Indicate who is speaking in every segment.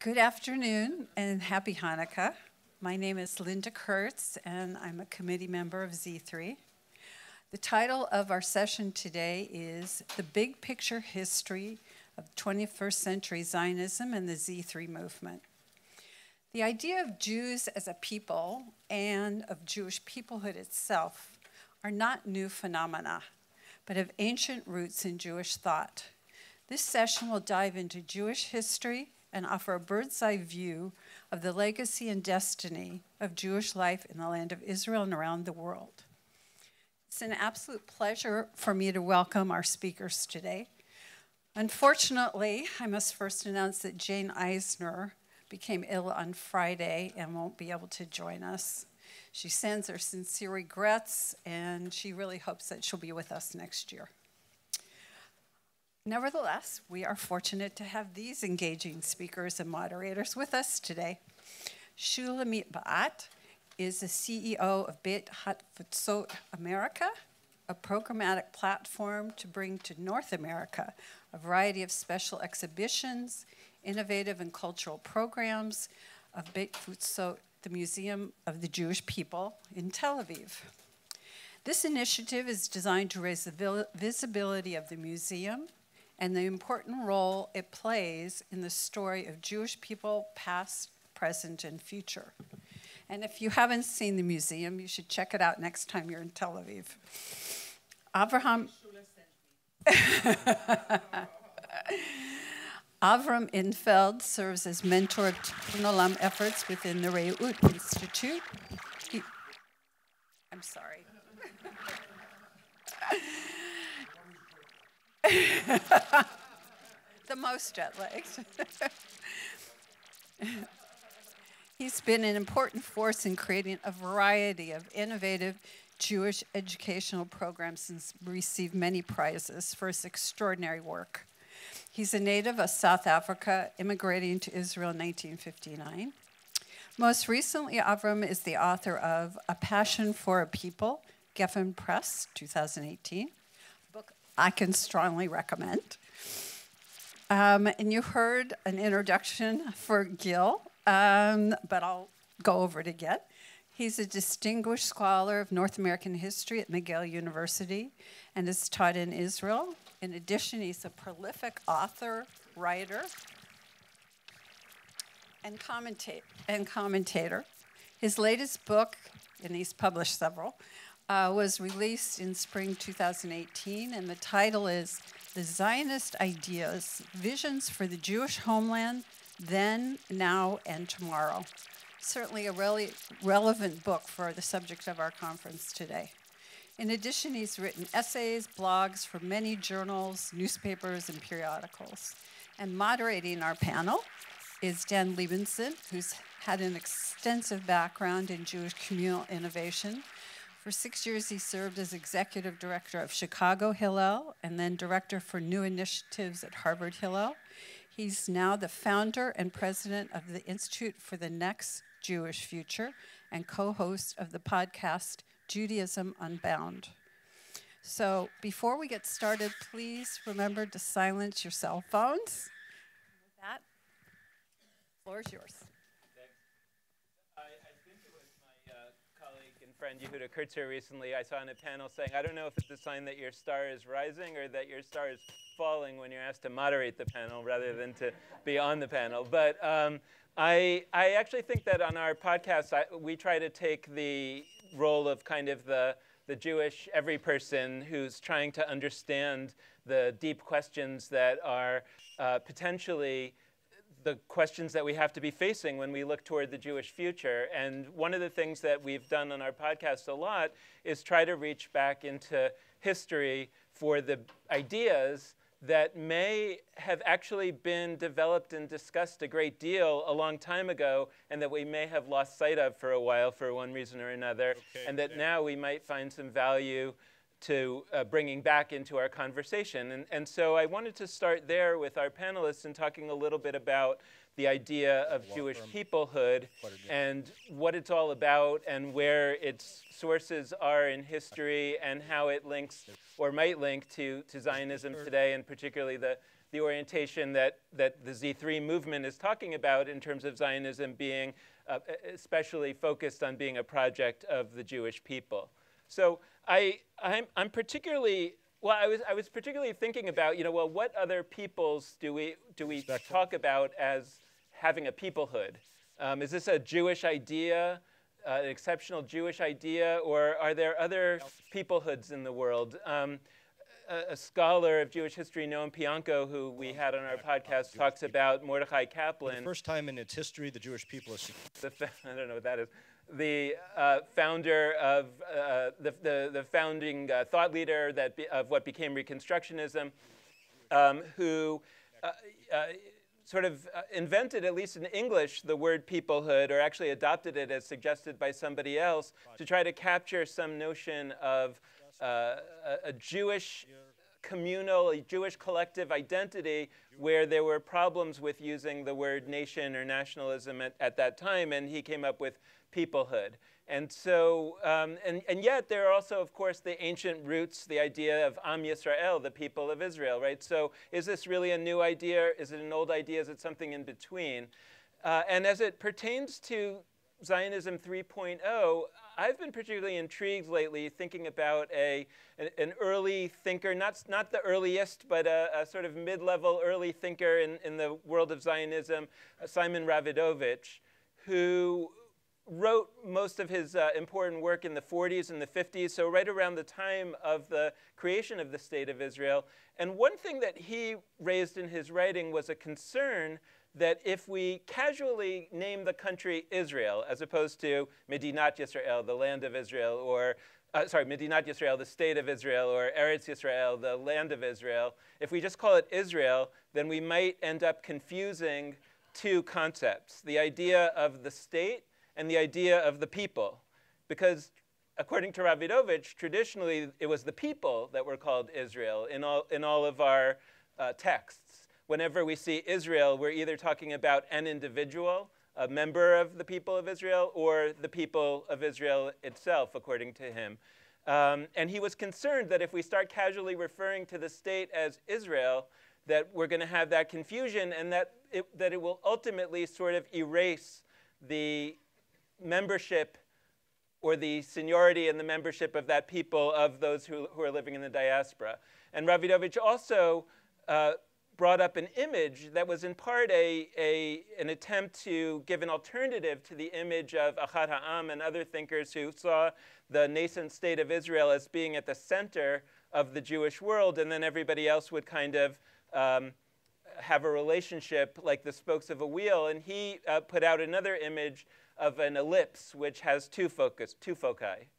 Speaker 1: Good afternoon and happy Hanukkah. My name is Linda Kurtz and I'm a committee member of Z3. The title of our session today is The Big Picture History of 21st Century Zionism and the Z3 Movement. The idea of Jews as a people and of Jewish peoplehood itself are not new phenomena, but have ancient roots in Jewish thought. This session will dive into Jewish history and offer a bird's-eye view of the legacy and destiny of Jewish life in the land of Israel and around the world. It's an absolute pleasure for me to welcome our speakers today. Unfortunately, I must first announce that Jane Eisner became ill on Friday and won't be able to join us. She sends her sincere regrets, and she really hopes that she'll be with us next year. Nevertheless, we are fortunate to have these engaging speakers and moderators with us today. Shulamith Bahat is the CEO of Breakout America, a programmatic platform to bring to North America a variety of special exhibitions, innovative and cultural programs of Breakout, the Museum of the Jewish People in Tel Aviv. This initiative is designed to raise the visibility of the museum and the important role it plays in the story of Jewish people, past, present, and future. And if you haven't seen the museum, you should check it out next time you're in Tel Aviv. Avraham Infeld serves as mentor to Tikkun Olam efforts within the Breakout Institute. I'm sorry. The most jet-lagged. He's been an important force in creating a variety of innovative Jewish educational programs and received many prizes for his extraordinary work. He's a native of South Africa, immigrating to Israel in 1959. Most recently, Avraham is the author of A Passion for a People, Geffen Press, 2018. I can strongly recommend. And you heard an introduction for Gil, but I'll go over it again. He's a distinguished scholar of North American history at McGill University and has taught in Israel. In addition, he's a prolific author, writer, and commentator. His latest book, and he's published several, was released in spring 2018, and the title is The Zionist Ideas, Visions for the Jewish Homeland, Then, Now, and Tomorrow. Certainly a really relevant book for the subject of our conference today. In addition, he's written essays, blogs for many journals, newspapers, and periodicals. And moderating our panel is Dan Libenson, who's had an extensive background in Jewish communal innovation. For 6 years, he served as executive director of Chicago Hillel and then director for new initiatives at Harvard Hillel. He's now the founder and president of the Institute for the Next Jewish Future and co-host of the podcast Judaism Unbound. So before we get started, please remember to silence your cell phones. With that, the floor is yours.
Speaker 2: Friend Yehuda Kurtzer recently, I saw on a panel saying, I don't know if it's a sign that your star is rising or that your star is falling when you're asked to moderate the panel rather than to be on the panel. But I actually think that on our podcast, we try to take the role of kind of the Jewish every person who's trying to understand the deep questions that are potentially the questions that we have to be facing when we look toward the Jewish future. And one of the things that we've done on our podcast a lot is try to reach back into history for the ideas that may have actually been developed and discussed a great deal a long time ago and that we may have lost sight of for a while for one reason or another, and that now we might find some value to bringing back into our conversation. And so I wanted to start there with our panelists and talking a little bit about the idea of Jewish peoplehood and what it's all about and where its sources are in history and how it links or might link to Zionism today, and particularly the the orientation that the Z3 movement is talking about in terms of Zionism being especially focused on being a project of the Jewish people. So I'm particularly, well, I was particularly thinking about, well, what other peoples do we talk about as having a peoplehood? Is this a Jewish idea, an exceptional Jewish idea, or are there other peoplehoods in the world? A scholar of Jewish history, Noam Pianko, who we had on our podcast, talks about Mordechai Kaplan.
Speaker 3: For the first time in its history, the Jewish people is...
Speaker 2: I don't know what that is. The founder of the founding thought leader of what became Reconstructionism, who sort of invented, at least in English, the word peoplehood, or actually adopted it as suggested by somebody else, to try to capture some notion of a Jewish communal, a Jewish collective identity where there were problems with using the word nation or nationalism at that time, and he came up with peoplehood. And so, and yet there are also, of course, the ancient roots, the idea of Am Yisrael, the people of Israel, right? So is this really a new idea? Is it an old idea? Is it something in between? And as it pertains to Zionism 3.0, I've been particularly intrigued lately thinking about an early thinker, not the earliest, but a sort of mid-level early thinker in the world of Zionism, Simon Ravidovich, who wrote most of his important work in the 40s and the 50s, so right around the time of the creation of the State of Israel. And one thing that he raised in his writing was a concern that if we casually name the country Israel, as opposed to Medinat Yisrael, the land of Israel, or, Medinat Yisrael, the state of Israel, or Eretz Yisrael, the land of Israel, if we just call it Israel, then we might end up confusing two concepts, the idea of the state and the idea of the people. Because according to Ravidovich, traditionally it was the people that were called Israel in all of our texts. Whenever we see Israel, we're either talking about an individual, a member of the people of Israel, or the people of Israel itself, according to him. And he was concerned that if we start casually referring to the state as Israel, that we're going to have that confusion, and that it will ultimately sort of erase the membership or the seniority and the membership of that people, of those who are living in the diaspora. And Ravidovich also brought up an image that was in part an attempt to give an alternative to the image of Achad Ha'am and other thinkers who saw the nascent state of Israel as being at the center of the Jewish world, and then everybody else would kind of have a relationship like the spokes of a wheel. And he put out another image of an ellipse, which has two foci.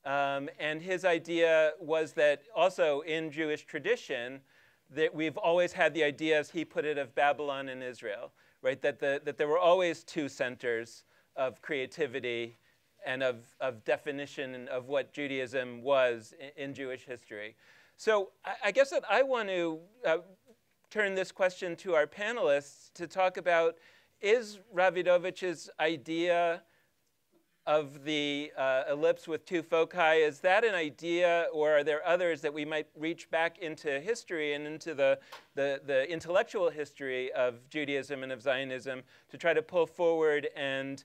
Speaker 2: And his idea was that also in Jewish tradition, that we've always had the idea, as he put it, of Babylon and Israel, right? That there were always two centers of creativity and of definition of what Judaism was in Jewish history. So I guess that I want to turn this question to our panelists to talk about, is Ravidovich's idea of the ellipse with two foci, is that an idea, or are there others that we might reach back into history and into the intellectual history of Judaism and of Zionism to try to pull forward and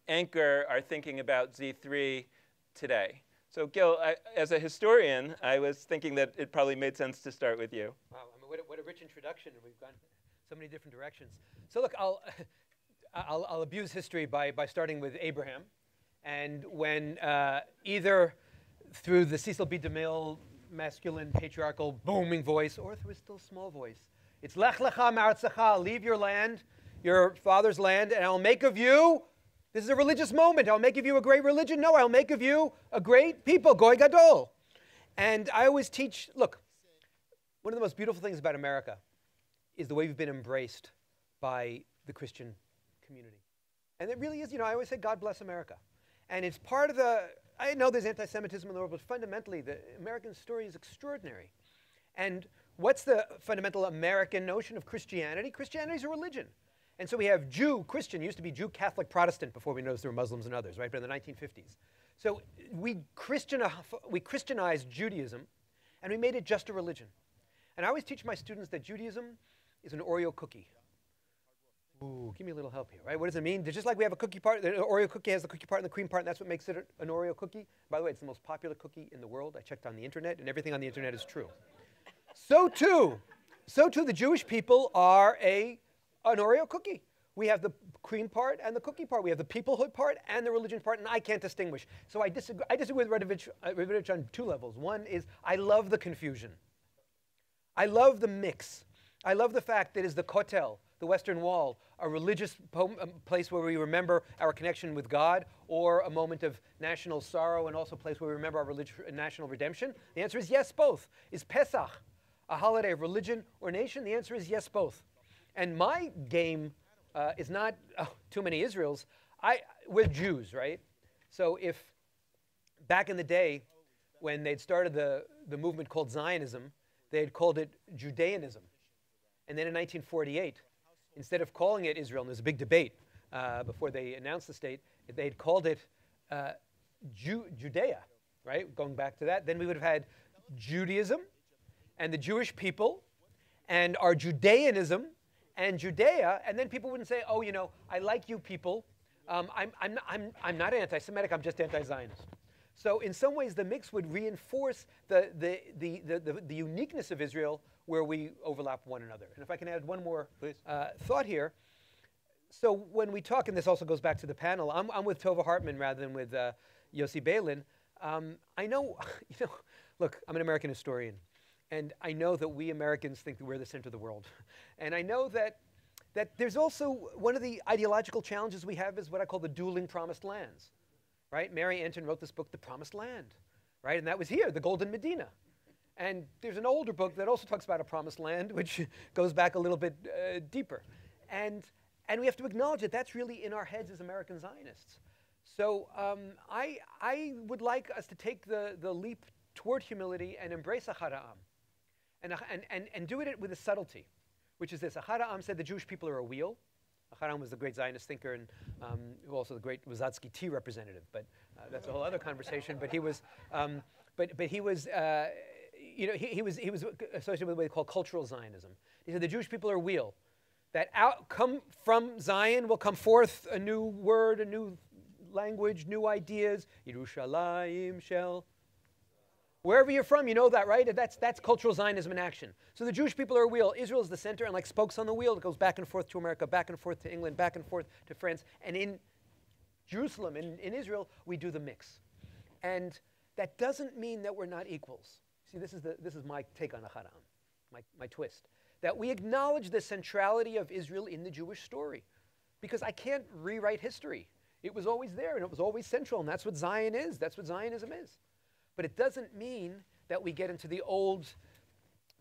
Speaker 2: anchor our thinking about Z3 today? So Gil, as a historian, I was thinking that it probably made sense to start with you.
Speaker 4: Wow, I mean, what a rich introduction. We've gone so many different directions. So look, I'll abuse history by starting with Abraham. And when either through the Cecil B. DeMille masculine, patriarchal, booming voice, or through a still small voice, it's Lech Lecha Ma'artzecha, leave your land, your father's land, and I'll make of you, this is a religious moment, I'll make of you a great religion. No, I'll make of you a great people, Goy Gadol. And I always teach, look, one of the most beautiful things about America is the way we've been embraced by the Christian community. And it really is, I always say, God bless America. And it's part of I know there's anti-Semitism in the world, but fundamentally, the American story is extraordinary. And what's the fundamental American notion of Christianity? Christianity is a religion. And so we have Jew, Christian, used to be Jew, Catholic, Protestant before we noticed there were Muslims and others, right, but in the 1950s. So we Christianized Judaism, and we made it just a religion. And I always teach my students that Judaism is an Oreo cookie. Ooh, give me a little help here, right? What does it mean? Just like we have a cookie part, the Oreo cookie has the cookie part and the cream part, and that's what makes it an Oreo cookie. By the way, it's the most popular cookie in the world. I checked on the internet, and everything on the internet is true. So too, the Jewish people are an Oreo cookie. We have the cream part and the cookie part. We have the peoplehood part and the religion part, and I can't distinguish. So I disagree with Radovich on two levels. One is I love the confusion. I love the mix. I love the fact that is the Kotel, the Western Wall, a religious place where we remember our connection with God, or a moment of national sorrow and also a place where we remember our national redemption? The answer is yes, both. Is Pesach a holiday of religion or nation? The answer is yes, both. And my game is not too many Israels. We're Jews, right? So if back in the day when they'd started the movement called Zionism, they had called it Judaism. And then in 1948, instead of calling it Israel, and there was a big debate before they announced the state, they had called it Judea, right? Going back to that, then we would have had Judaism and the Jewish people and our Judaism and Judea, and then people wouldn't say, oh, you know, I like you people. I'm not anti-Semitic, I'm just anti-Zionist. So in some ways, the mix would reinforce the uniqueness of Israel where we overlap one another. And if I can add one more thought here. So when we talk, and this also goes back to the panel, I'm with Tova Hartman rather than with Yossi Beilin. I know, look, I'm an American historian. And I know that we Americans think that we're the center of the world. And I know that there's also one of the ideological challenges we have is what I call the dueling promised lands. Right? Mary Anton wrote this book, The Promised Land, right? And that was here, the Golden Medina. And there's an older book that also talks about a promised land, which goes back a little bit deeper. And we have to acknowledge that that's really in our heads as American Zionists. So I would like us to take the leap toward humility and embrace Achad Ha'am. And do it with a subtlety, which is this. Achad Ha'am said the Jewish people are a wheel. Achad Ha'am was the great Zionist thinker and also the great Wazadsky tea representative, but that's a whole other conversation. But he was, he was associated with what they call cultural Zionism. He said the Jewish people are a wheel. That come from Zion will come forth a new word, a new language, new ideas. Yerushalayim shel. Wherever you're from, you know that, right? That's cultural Zionism in action. So the Jewish people are a wheel. Israel is the center, and like spokes on the wheel, it goes back and forth to America, back and forth to England, back and forth to France. And in Jerusalem, in Israel, we do the mix. And that doesn't mean that we're not equals. See, this is my take on Achad Ha'am, my twist. That we acknowledge the centrality of Israel in the Jewish story. Because I can't rewrite history. It was always there, and it was always central, and that's what Zion is. That's what Zionism is. But it doesn't mean that we get into the old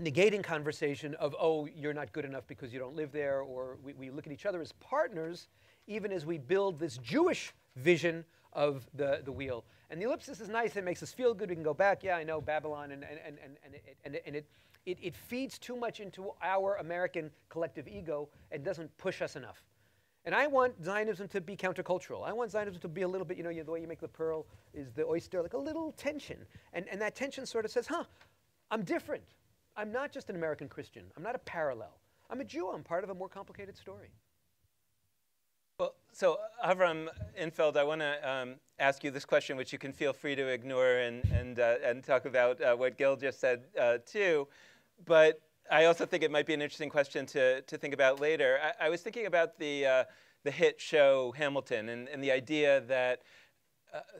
Speaker 4: negating conversation of, oh, you're not good enough because you don't live there, or we look at each other as partners, even as we build this Jewish vision of the wheel. And the ellipsis is nice. It makes us feel good. We can go back. Yeah, I know, Babylon, and it feeds too much into our American collective ego and doesn't push us enough. And I want Zionism to be countercultural. I want Zionism to be a little bit, the way you make the pearl is the oyster, like a little tension. And that tension sort of says, I'm different. I'm not just an American Christian. I'm not a parallel. I'm a Jew. I'm part of a more complicated story.
Speaker 2: Well, so Avraham Infeld, I want to ask you this question, which you can feel free to ignore and talk about what Gil just said too. But I also think it might be an interesting question to think about later. I was thinking about the hit show Hamilton and the idea that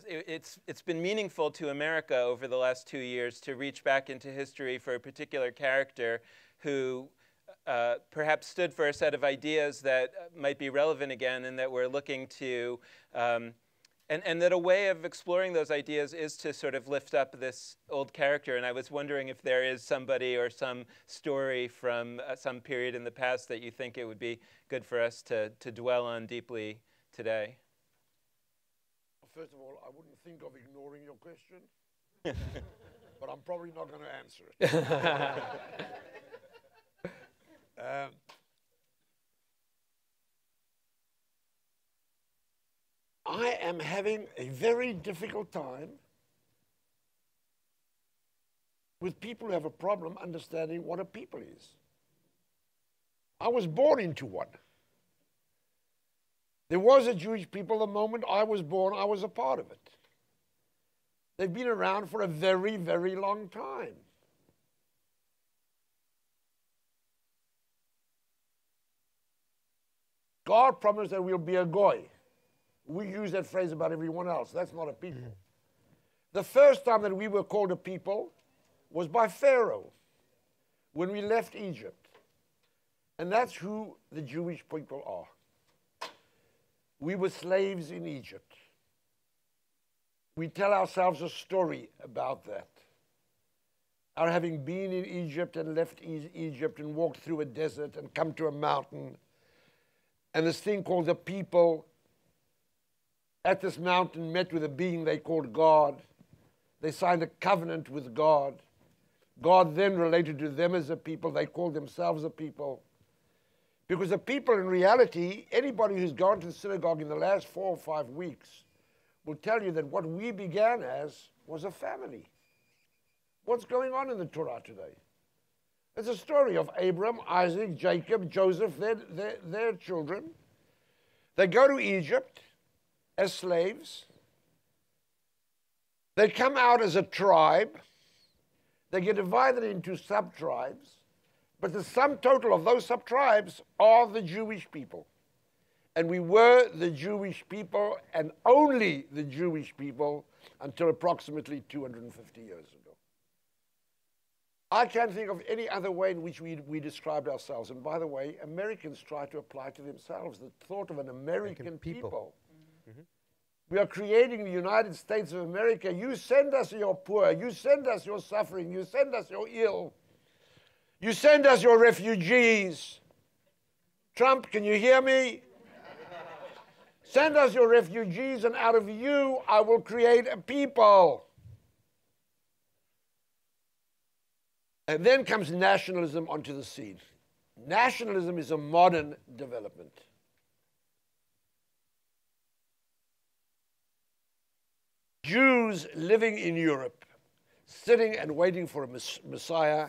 Speaker 2: it's been meaningful to America over the last 2 years to reach back into history for a particular character who perhaps stood for a set of ideas that might be relevant again and that we're looking to and that a way of exploring those ideas is to sort of lift up this old character. And I was wondering if there is somebody or some story from some period in the past that you think it would be good for us to dwell on deeply today.
Speaker 5: First of all, I wouldn't think of ignoring your question, but I'm probably not going to answer it. I am having a very difficult time with people who have a problem understanding what a people is. I was born into one. There was a Jewish people the moment I was born, I was a part of it. They've been around for a very, very long time. God promised that we'll be a goy. We use that phrase about everyone else. That's not a people. The first time that we were called a people was by Pharaoh when we left Egypt. And that's who the Jewish people are. We were slaves in Egypt. We tell ourselves a story about that. Our having been in Egypt and left Egypt and walked through a desert and come to a mountain, and this thing called the people at this mountain met with a being they called God. They signed a covenant with God. God then related to them as a people. They called themselves a people. Because the people in reality, anybody who's gone to the synagogue in the last 4 or 5 weeks will tell you that what we began as was a family. What's going on in the Torah today? It's a story of Abraham, Isaac, Jacob, Joseph, their children. They go to Egypt as slaves. They come out as a tribe. They get divided into sub-tribes. But the sum total of those sub-tribes are the Jewish people. And we were the Jewish people and only the Jewish people until approximately 250 years ago. I can't think of any other way in which we described ourselves. And by the way, Americans try to apply to themselves the thought of an American people. Mm-hmm. We are creating the United States of America. You send us your poor. You send us your suffering. You send us your ill. You send us your refugees. Trump, can you hear me? Send us your refugees, and out of you, I will create a people. And then comes nationalism onto the scene. Nationalism is a modern development. Jews living in Europe, sitting and waiting for a Messiah,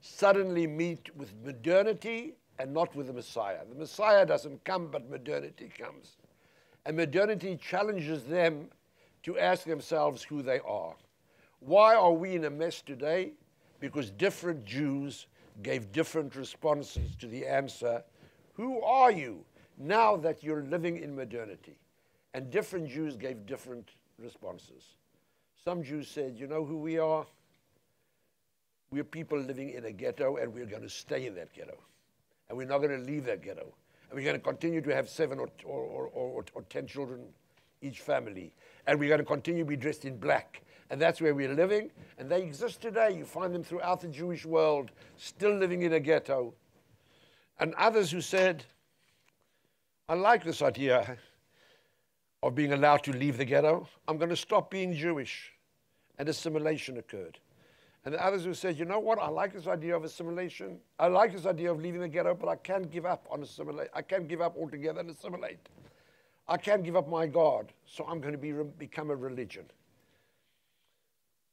Speaker 5: suddenly meet with modernity and not with the Messiah. The Messiah doesn't come, but modernity comes. And modernity challenges them to ask themselves who they are. Why are we in a mess today? Because different Jews gave different responses to the answer, who are you now that you're living in modernity? And different Jews gave different responses. Some Jews said, you know who we are? We're people living in a ghetto, and we're going to stay in that ghetto. And we're not going to leave that ghetto. And we're going to continue to have 7 or 10 children each family. And we're going to continue to be dressed in black. And that's where we're living. And they exist today. You find them throughout the Jewish world, still living in a ghetto. And others who said, I like this idea of being allowed to leave the ghetto. I'm going to stop being Jewish. And assimilation occurred. And the others who said, you know what, I like this idea of assimilation. I like this idea of leaving the ghetto, but I can't give up on assimilate. I can't give up altogether and assimilate. I can't give up my God, so I'm going to become a religion.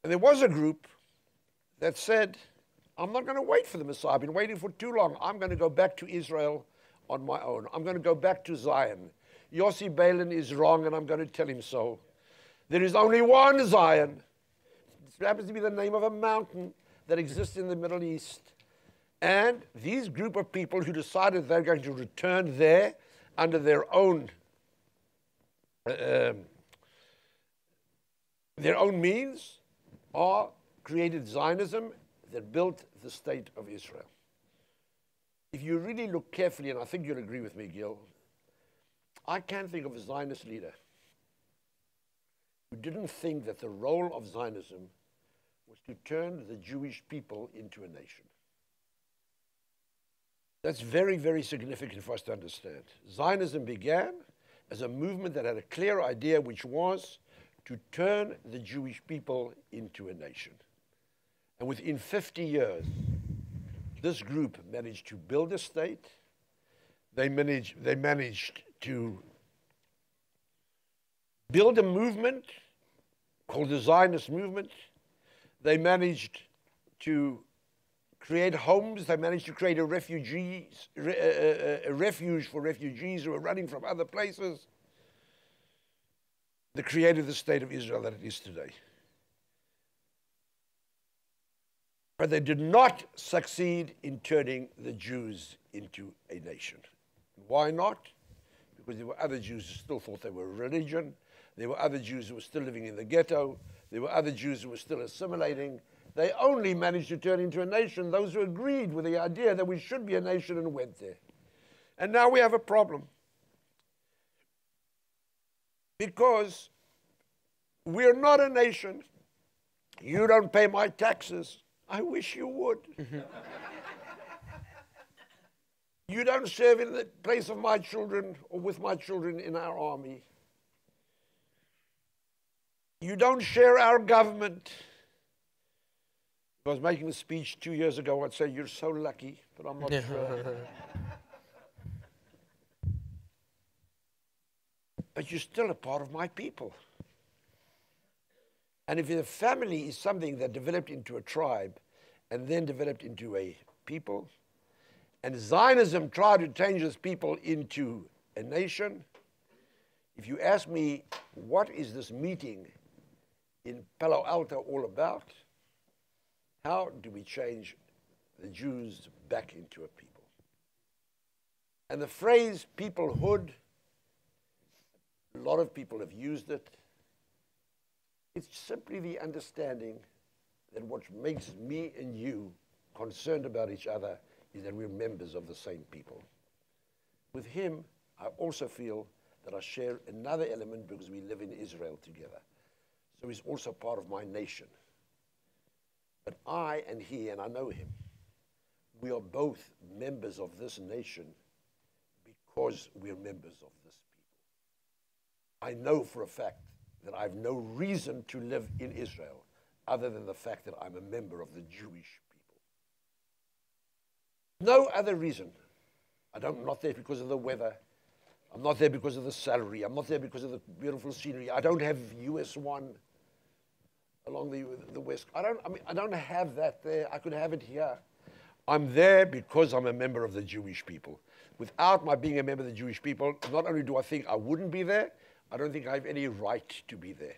Speaker 5: And there was a group that said, I'm not going to wait for the Messiah. I've been waiting for too long. I'm going to go back to Israel on my own. I'm going to go back to Zion. Yossi Balin is wrong, and I'm going to tell him so. There is only one Zion. It happens to be the name of a mountain that exists in the Middle East. And these group of people who decided they're going to return there under their own means created Zionism that built the state of Israel. If you really look carefully, and I think you'll agree with me, Gil, I can't think of a Zionist leader who didn't think that the role of Zionism was to turn the Jewish people into a nation. That's very, very significant for us to understand. Zionism began as a movement that had a clear idea, which was to turn the Jewish people into a nation. And within 50 years, this group managed to build a state. They managed to build a movement called the Zionist movement. They managed to create homes. They managed to create a refuge for refugees who are running from other places. They created the state of Israel that it is today. But they did not succeed in turning the Jews into a nation. Why not? Because there were other Jews who still thought they were a religion. There were other Jews who were still living in the ghetto. There were other Jews who were still assimilating. They only managed to turn into a nation those who agreed with the idea that we should be a nation and went there. And now we have a problem. Because we're not a nation. You don't pay my taxes. I wish you would. You don't serve in the place of my children or with my children in our army. You don't share our government. If I was making a speech 2 years ago, I'd say, you're so lucky, but I'm not sure. But you're still a part of my people. And if the family is something that developed into a tribe and then developed into a people, and Zionism tried to change this people into a nation, if you ask me, what is this meeting in Palo Alto all about? How do we change the Jews back into a people? And the phrase peoplehood, a lot of people have used it. It's simply the understanding that what makes me and you concerned about each other is that we're members of the same people. With him, I also feel that I share another element because we live in Israel together. So he's also part of my nation. But I and he, and I know him, we are both members of this nation because we're members of this people. I know for a fact that I have no reason to live in Israel other than the fact that I'm a member of the Jewish people. No other reason. I'm not there because of the weather. I'm not there because of the salary. I'm not there because of the beautiful scenery. I don't have US 1 along the west. I don't have that there. I could have it here. I'm there because I'm a member of the Jewish people. Without my being a member of the Jewish people, not only do I think I wouldn't be there, I don't think I have any right to be there.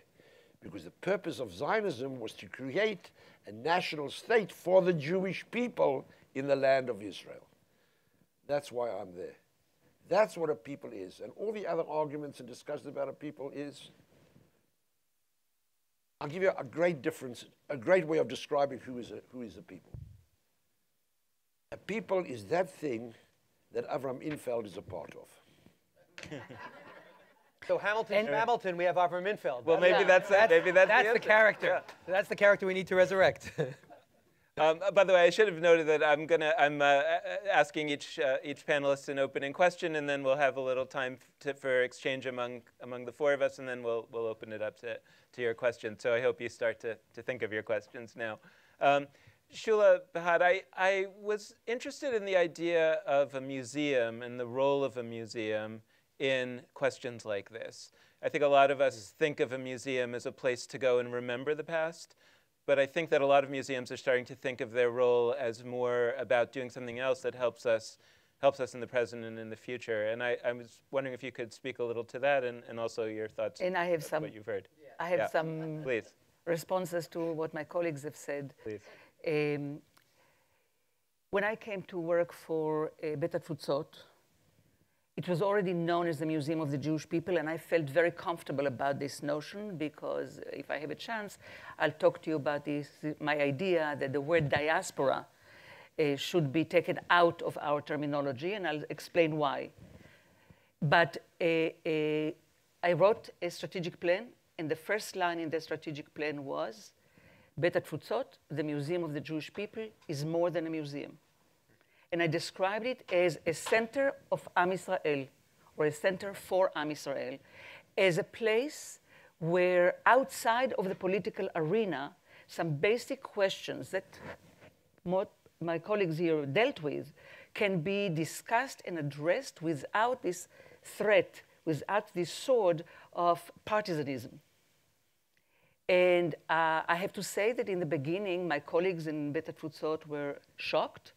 Speaker 5: Because the purpose of Zionism was to create a national state for the Jewish people in the land of Israel. That's why I'm there. That's what a people is. And all the other arguments and discussions about a people is, I'll give you a great difference, a great way of describing who is a people. A people is that thing that Avraham Infeld is a part of.
Speaker 4: So Hamilton, we have Avraham Infeld.
Speaker 2: Well, maybe that's
Speaker 4: the character.
Speaker 2: Yeah.
Speaker 4: That's the character we need to resurrect.
Speaker 2: By the way, I should have noted that I'm asking each panelist an opening question, and then we'll have a little time for exchange among the four of us, and then we'll open it up to your questions. So I hope you start to think of your questions now. Shulamith Bahat, I was interested in the idea of a museum and the role of a museum in questions like this. I think a lot of us think of a museum as a place to go and remember the past. But I think that a lot of museums are starting to think of their role as more about doing something else that helps us in the present and in the future. And I was wondering if you could speak a little to that and also your thoughts on what you've heard.
Speaker 6: I have some
Speaker 2: Please.
Speaker 6: Responses to what my colleagues have said.
Speaker 2: Please.
Speaker 6: When I came to work for Bet Futsot, it was already known as the Museum of the Jewish People, and I felt very comfortable about this notion because if I have a chance, I'll talk to you about my idea that the word diaspora should be taken out of our terminology, and I'll explain why. But I wrote a strategic plan, and the first line in the strategic plan was, Bet Futsot, the Museum of the Jewish People, is more than a museum. And I described it as a center of Am Yisrael, or a center for Am Yisrael, as a place where outside of the political arena, some basic questions that my colleagues here dealt with can be discussed and addressed without this threat, without this sword of partisanism. And I have to say that in the beginning, my colleagues in Bet Futsot were shocked.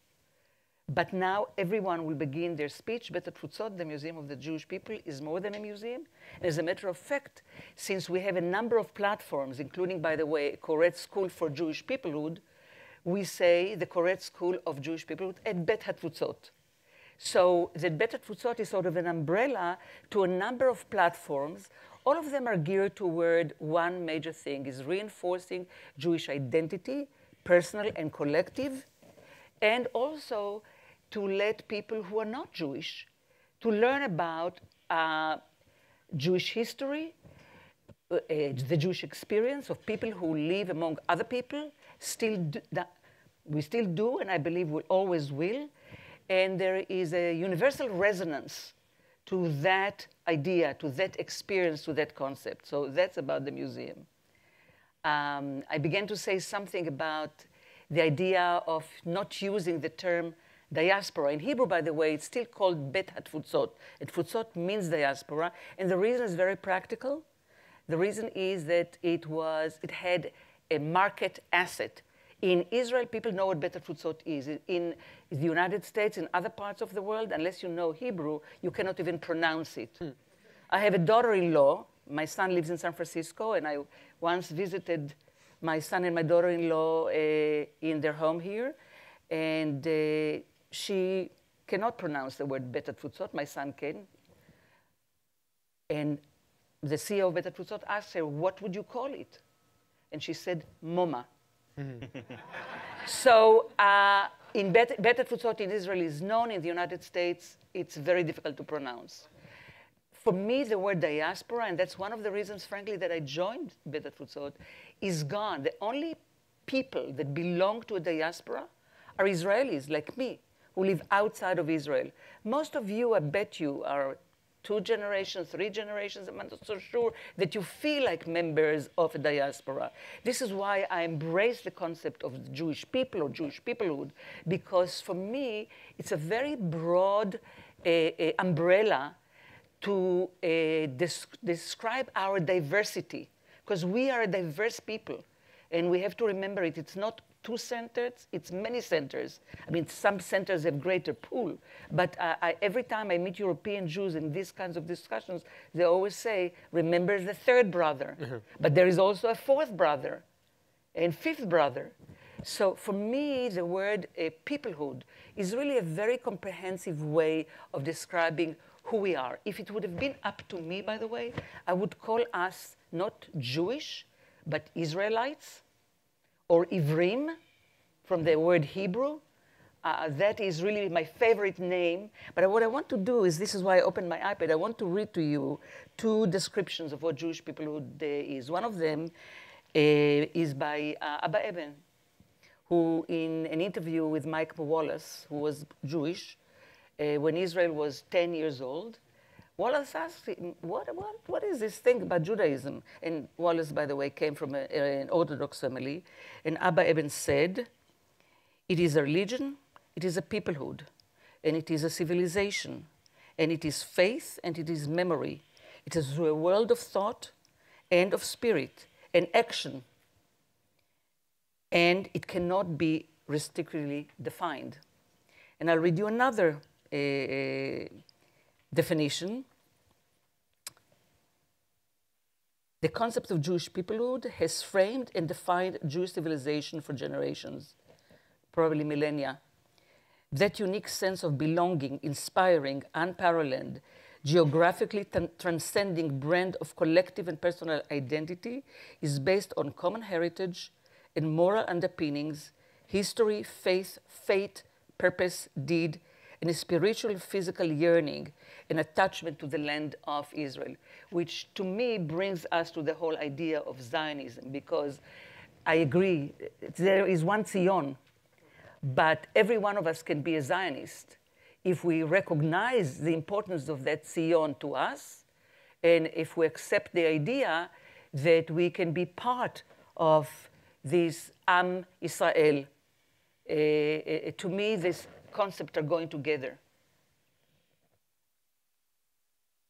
Speaker 6: But now everyone will begin their speech. Bet Futsot, the Museum of the Jewish People, is more than a museum. And as a matter of fact, since we have a number of platforms, including, by the way, Koret School for Jewish Peoplehood, we say the Koret School of Jewish Peoplehood at Bet Futsot. So the Bet Futsot is sort of an umbrella to a number of platforms. All of them are geared toward one major thing, is reinforcing Jewish identity, personal and collective, and also to let people who are not Jewish to learn about Jewish history, the Jewish experience of people who live among other people. We still do, and I believe we always will. And there is a universal resonance to that idea, to that experience, to that concept. So that's about the museum. I began to say something about the idea of not using the term diaspora. In Hebrew, by the way, it's still called Bet HaTfutzot. Tfutzot means diaspora, and the reason is very practical. The reason is that it had a market asset. In Israel, people know what Bet HaTfutzot is. In the United States, in other parts of the world, unless you know Hebrew, you cannot even pronounce it. I have a daughter-in-law. My son lives in San Francisco, and I once visited my son and my daughter-in-law in their home here, and she cannot pronounce the word Bet HaTfutzot. My son can. And the CEO of Bet HaTfutzot asked her, what would you call it? And she said, MoMA. So in Bet HaTfutzot in Israel is known. In the United States, it's very difficult to pronounce. For me, the word diaspora, and that's one of the reasons, frankly, that I joined Bet HaTfutzot, is gone. The only people that belong to a diaspora are Israelis, like me, who live outside of Israel. Most of you, I bet you, are 2 generations, 3 generations. I'm not so sure that you feel like members of a diaspora. This is why I embrace the concept of the Jewish people or Jewish peoplehood, because for me, it's a very broad umbrella to describe our diversity, because we are a diverse people, and we have to remember it. It's not 2 centers, it's many centers. I mean, some centers have greater pool, but every time I meet European Jews in these kinds of discussions, they always say, remember the 3rd brother, but there is also a 4th brother and 5th brother. So for me, the word peoplehood is really a very comprehensive way of describing who we are. If it would have been up to me, by the way, I would call us not Jewish, but Israelites, or Ivrim, from the word Hebrew. That is really my favorite name. But what I want to do is, this is why I opened my iPad, I want to read to you 2 descriptions of what Jewish peoplehood is. One of them is by Abba Eben, who in an interview with Mike Wallace, who was Jewish, when Israel was 10 years old, Wallace asked him, what is this thing about Judaism? And Wallace, by the way, came from an Orthodox family. And Abba Eben said, it is a religion, it is a peoplehood, and it is a civilization, and it is faith, and it is memory. It is a world of thought and of spirit and action, and it cannot be restrictively defined. And I'll read you another definition. The concept of Jewish peoplehood has framed and defined Jewish civilization for generations, probably millennia. That unique sense of belonging, inspiring, unparalleled, geographically transcending brand of collective and personal identity is based on common heritage and moral underpinnings, history, faith, fate, purpose, deed, and a spiritual, physical yearning and attachment to the land of Israel, which to me brings us to the whole idea of Zionism, because I agree, there is one Zion, but every one of us can be a Zionist if we recognize the importance of that Zion to us, and if we accept the idea that we can be part of this Am Israel. To me, these concepts are going together.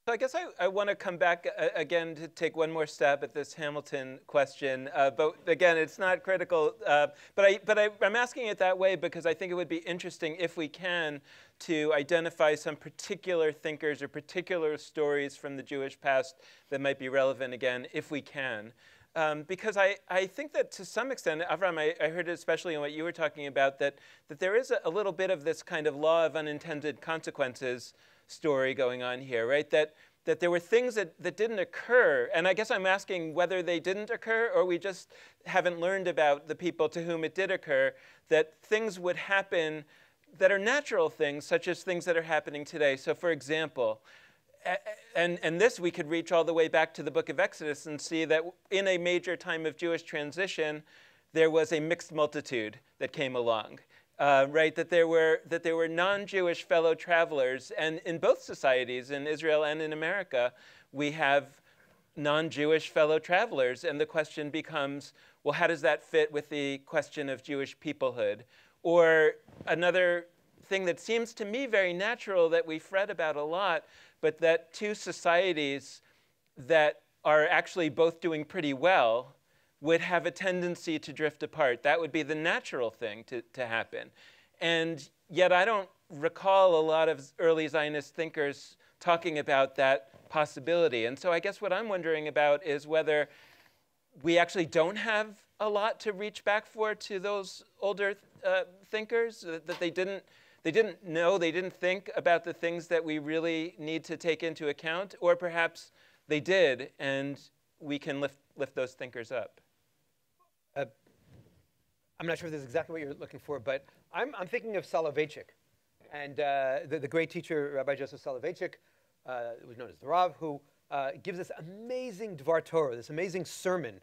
Speaker 2: So I guess I want to come back again to take one more stab at this Hamilton question. But again, it's not critical. I'm asking it that way because I think it would be interesting, if we can, to identify some particular thinkers or particular stories from the Jewish past that might be relevant again, if we can. Because I think that to some extent, Avraham, I heard it especially in what you were talking about, that there is a little bit of this kind of law of unintended consequences story going on here, right? That there were things that didn't occur, and I guess I'm asking whether they didn't occur or we just haven't learned about the people to whom it did occur, that things would happen that are natural things, such as things that are happening today. So for example, and this we could reach all the way back to the book of Exodus and see that in a major time of Jewish transition, there was a mixed multitude that came along. Right, that there were non-Jewish fellow travelers, and in both societies, in Israel and in America, we have non-Jewish fellow travelers, and the question becomes, well, how does that fit with the question of Jewish peoplehood? Or another thing that seems to me very natural that we've read about a lot, but that two societies that are actually both doing pretty well would have a tendency to drift apart. That would be the natural thing to happen. And yet I don't recall a lot of early Zionist thinkers talking about that possibility. And so I guess what I'm wondering about is whether we actually don't have a lot to reach back for to those older thinkers, that they didn't know, they didn't think about the things that we really need to take into account, or perhaps they did, and we can lift those thinkers up.
Speaker 4: I'm not sure if this is exactly what you're looking for, but I'm thinking of Soloveitchik. And the great teacher, Rabbi Joseph Soloveitchik, who was known as the Rav, who gives this amazing Dvar Torah, this amazing sermon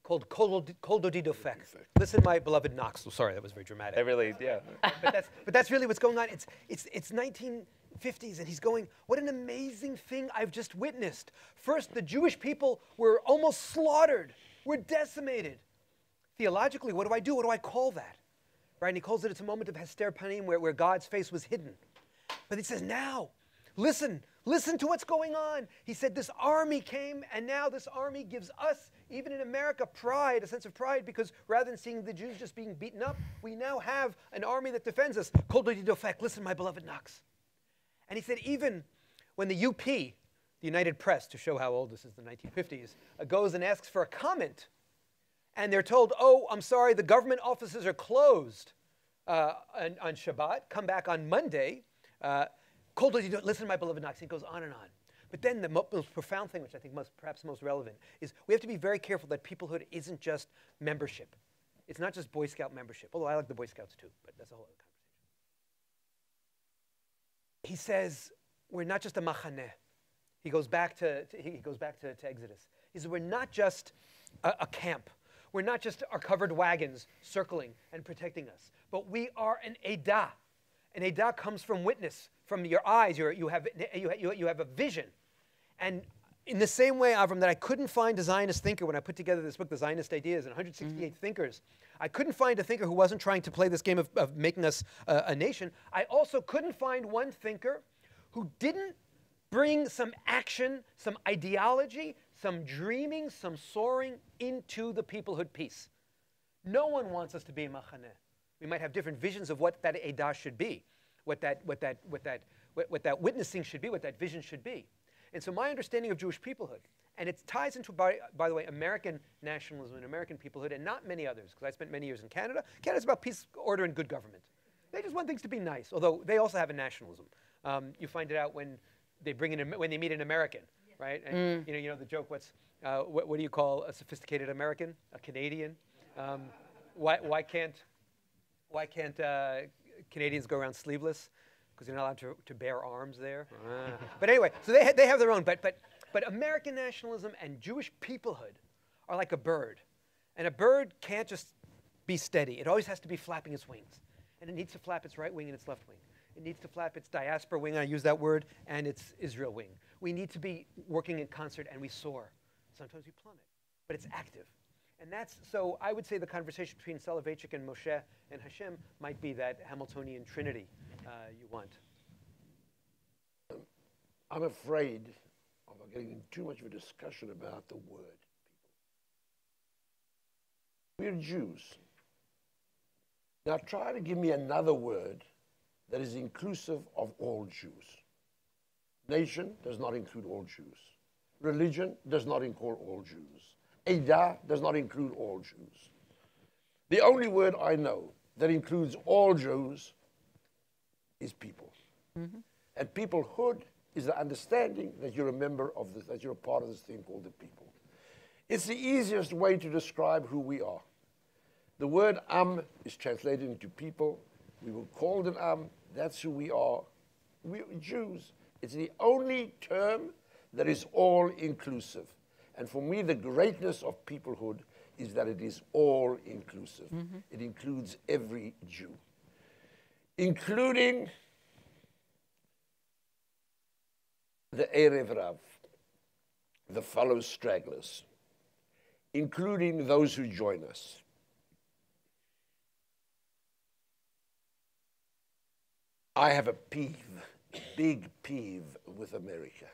Speaker 4: called Kol Dodi Dofek. Listen, my beloved Knox. Oh, sorry, that was very dramatic.
Speaker 2: I really, yeah.
Speaker 4: But that's really what's going on. It's 1950s, and he's going, what an amazing thing I've just witnessed. First, the Jewish people were almost slaughtered. We're decimated. Theologically, what do I do? What do I call that? Right? And he calls it's a moment of Hester Panim where God's face was hidden. But he says, now, listen to what's going on. He said this army came, and now this army gives us, even in America, pride, a sense of pride, because rather than seeing the Jews just being beaten up, we now have an army that defends us. Kol Dodi Dofek, listen, my beloved Knox. And he said, even when the UP, the United Press, to show how old this is, the 1950s, goes and asks for a comment, and they're told, oh, I'm sorry, the government offices are closed on Shabbat. Come back on Monday. Listen, my beloved Knox. He goes on and on. But then the most profound thing, which I think perhaps most relevant, is we have to be very careful that peoplehood isn't just membership. It's not just Boy Scout membership, although I like the Boy Scouts too, but that's a whole other conversation. He says, we're not just a machaneh. He goes back to Exodus. He says, we're not just a camp. We're not just our covered wagons circling and protecting us, but we are an edah. An edah comes from witness, from your eyes. You have a vision. And in the same way, Avram, that I couldn't find a Zionist thinker when I put together this book, The Zionist Ideas, and 168 thinkers, I couldn't find a thinker who wasn't trying to play this game of making us a nation. I also couldn't find one thinker who didn't bring some action, some ideology, some dreaming, some soaring into the peoplehood piece. No one wants us to be a machaneh. We might have different visions of what that edah should be, what that witnessing should be, what that vision should be. And so my understanding of Jewish peoplehood, and it ties into, by the way, American nationalism and American peoplehood, and not many others, because I spent many years in Canada. Canada's about peace, order, and good government. They just want things to be nice, although they also have a nationalism. You find it out when they when they meet an American, right? And you know the joke. What do you call a sophisticated American? A Canadian? Why can't Canadians go around sleeveless? Because they're not allowed to bear arms there. But anyway, so they have their own. But American nationalism and Jewish peoplehood are like a bird, and a bird can't just be steady. It always has to be flapping its wings, and it needs to flap its right wing and its left wing. It needs to flap its diaspora wing, I use that word, and its Israel wing. We need to be working in concert, and we soar. Sometimes we plummet, but it's active. And so I would say the conversation between Soloveitchik and Moshe and Hashem might be that Hamiltonian trinity you want.
Speaker 5: I'm afraid of getting into too much of a discussion about the word. We're Jews. Now try to give me another word that is inclusive of all Jews. Nation does not include all Jews. Religion does not include all Jews. Edah does not include all Jews. The only word I know that includes all Jews is people. Mm-hmm. And peoplehood is the understanding that you're a member of this, that you're a part of this thing called the people. It's the easiest way to describe who we are. The word is translated into people. We were called an that's who we are. We're Jews. It's the only term that is all-inclusive. And for me, the greatness of peoplehood is that it is all-inclusive. Mm-hmm. It includes every Jew, including the Erev Rav, the fellow stragglers, including those who join us. I have a big peeve with America.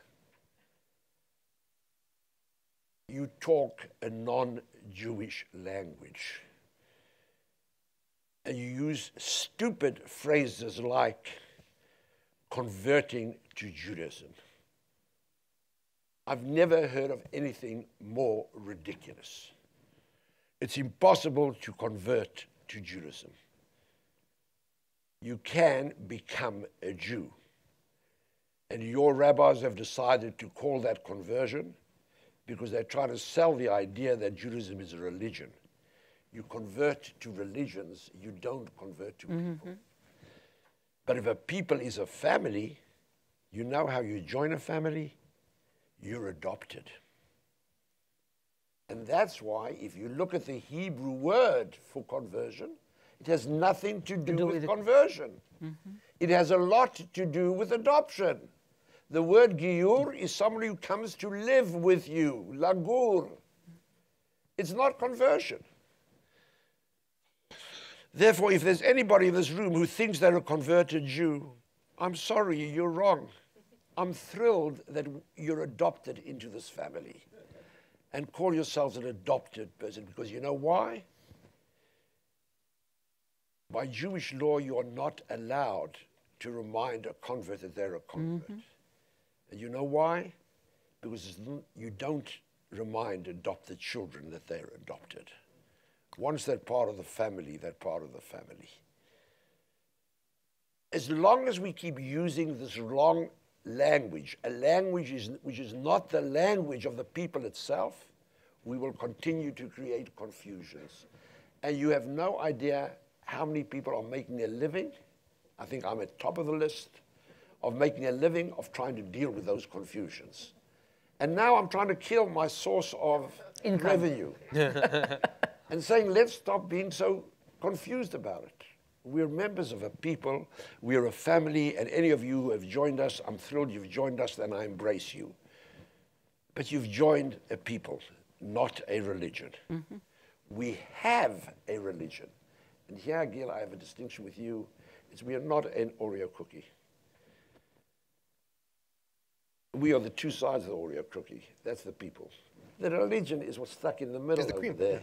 Speaker 5: You talk a non-Jewish language, and you use stupid phrases like converting to Judaism. I've never heard of anything more ridiculous. It's impossible to convert to Judaism. You can become a Jew. And your rabbis have decided to call that conversion because they're trying to sell the idea that Judaism is a religion. You convert to religions, you don't convert to people. But if a people is a family, you know how you join a family? You're adopted. And that's why, if you look at the Hebrew word for conversion, it has nothing to do with conversion. It has a lot to do with adoption. The word giyur is somebody who comes to live with you, lagur. It's not conversion. Therefore, if there's anybody in this room who thinks they're a converted Jew, I'm sorry, you're wrong. I'm thrilled that you're adopted into this family. And call yourselves an adopted person, because you know why? By Jewish law, you are not allowed to remind a convert that they're a convert. And you know why? Because you don't remind adopted children that they're adopted. Once they're part of the family, they're part of the family. As long as we keep using this wrong language, a language which is not the language of the people itself, we will continue to create confusions. And you have no idea how many people are making a living. I think I'm at top of the list of making a living of trying to deal with those confusions. And now I'm trying to kill my source of revenue. And saying, let's stop being so confused about it. We're members of a people, we're a family, and any of you who have joined us, I'm thrilled you've joined us, and I embrace you. But you've joined a people, not a religion. We have a religion. And here, Gil, I have a distinction with you. We are not an Oreo cookie. We are the two sides of the Oreo cookie. That's the people. The religion is what's stuck in the middle over there.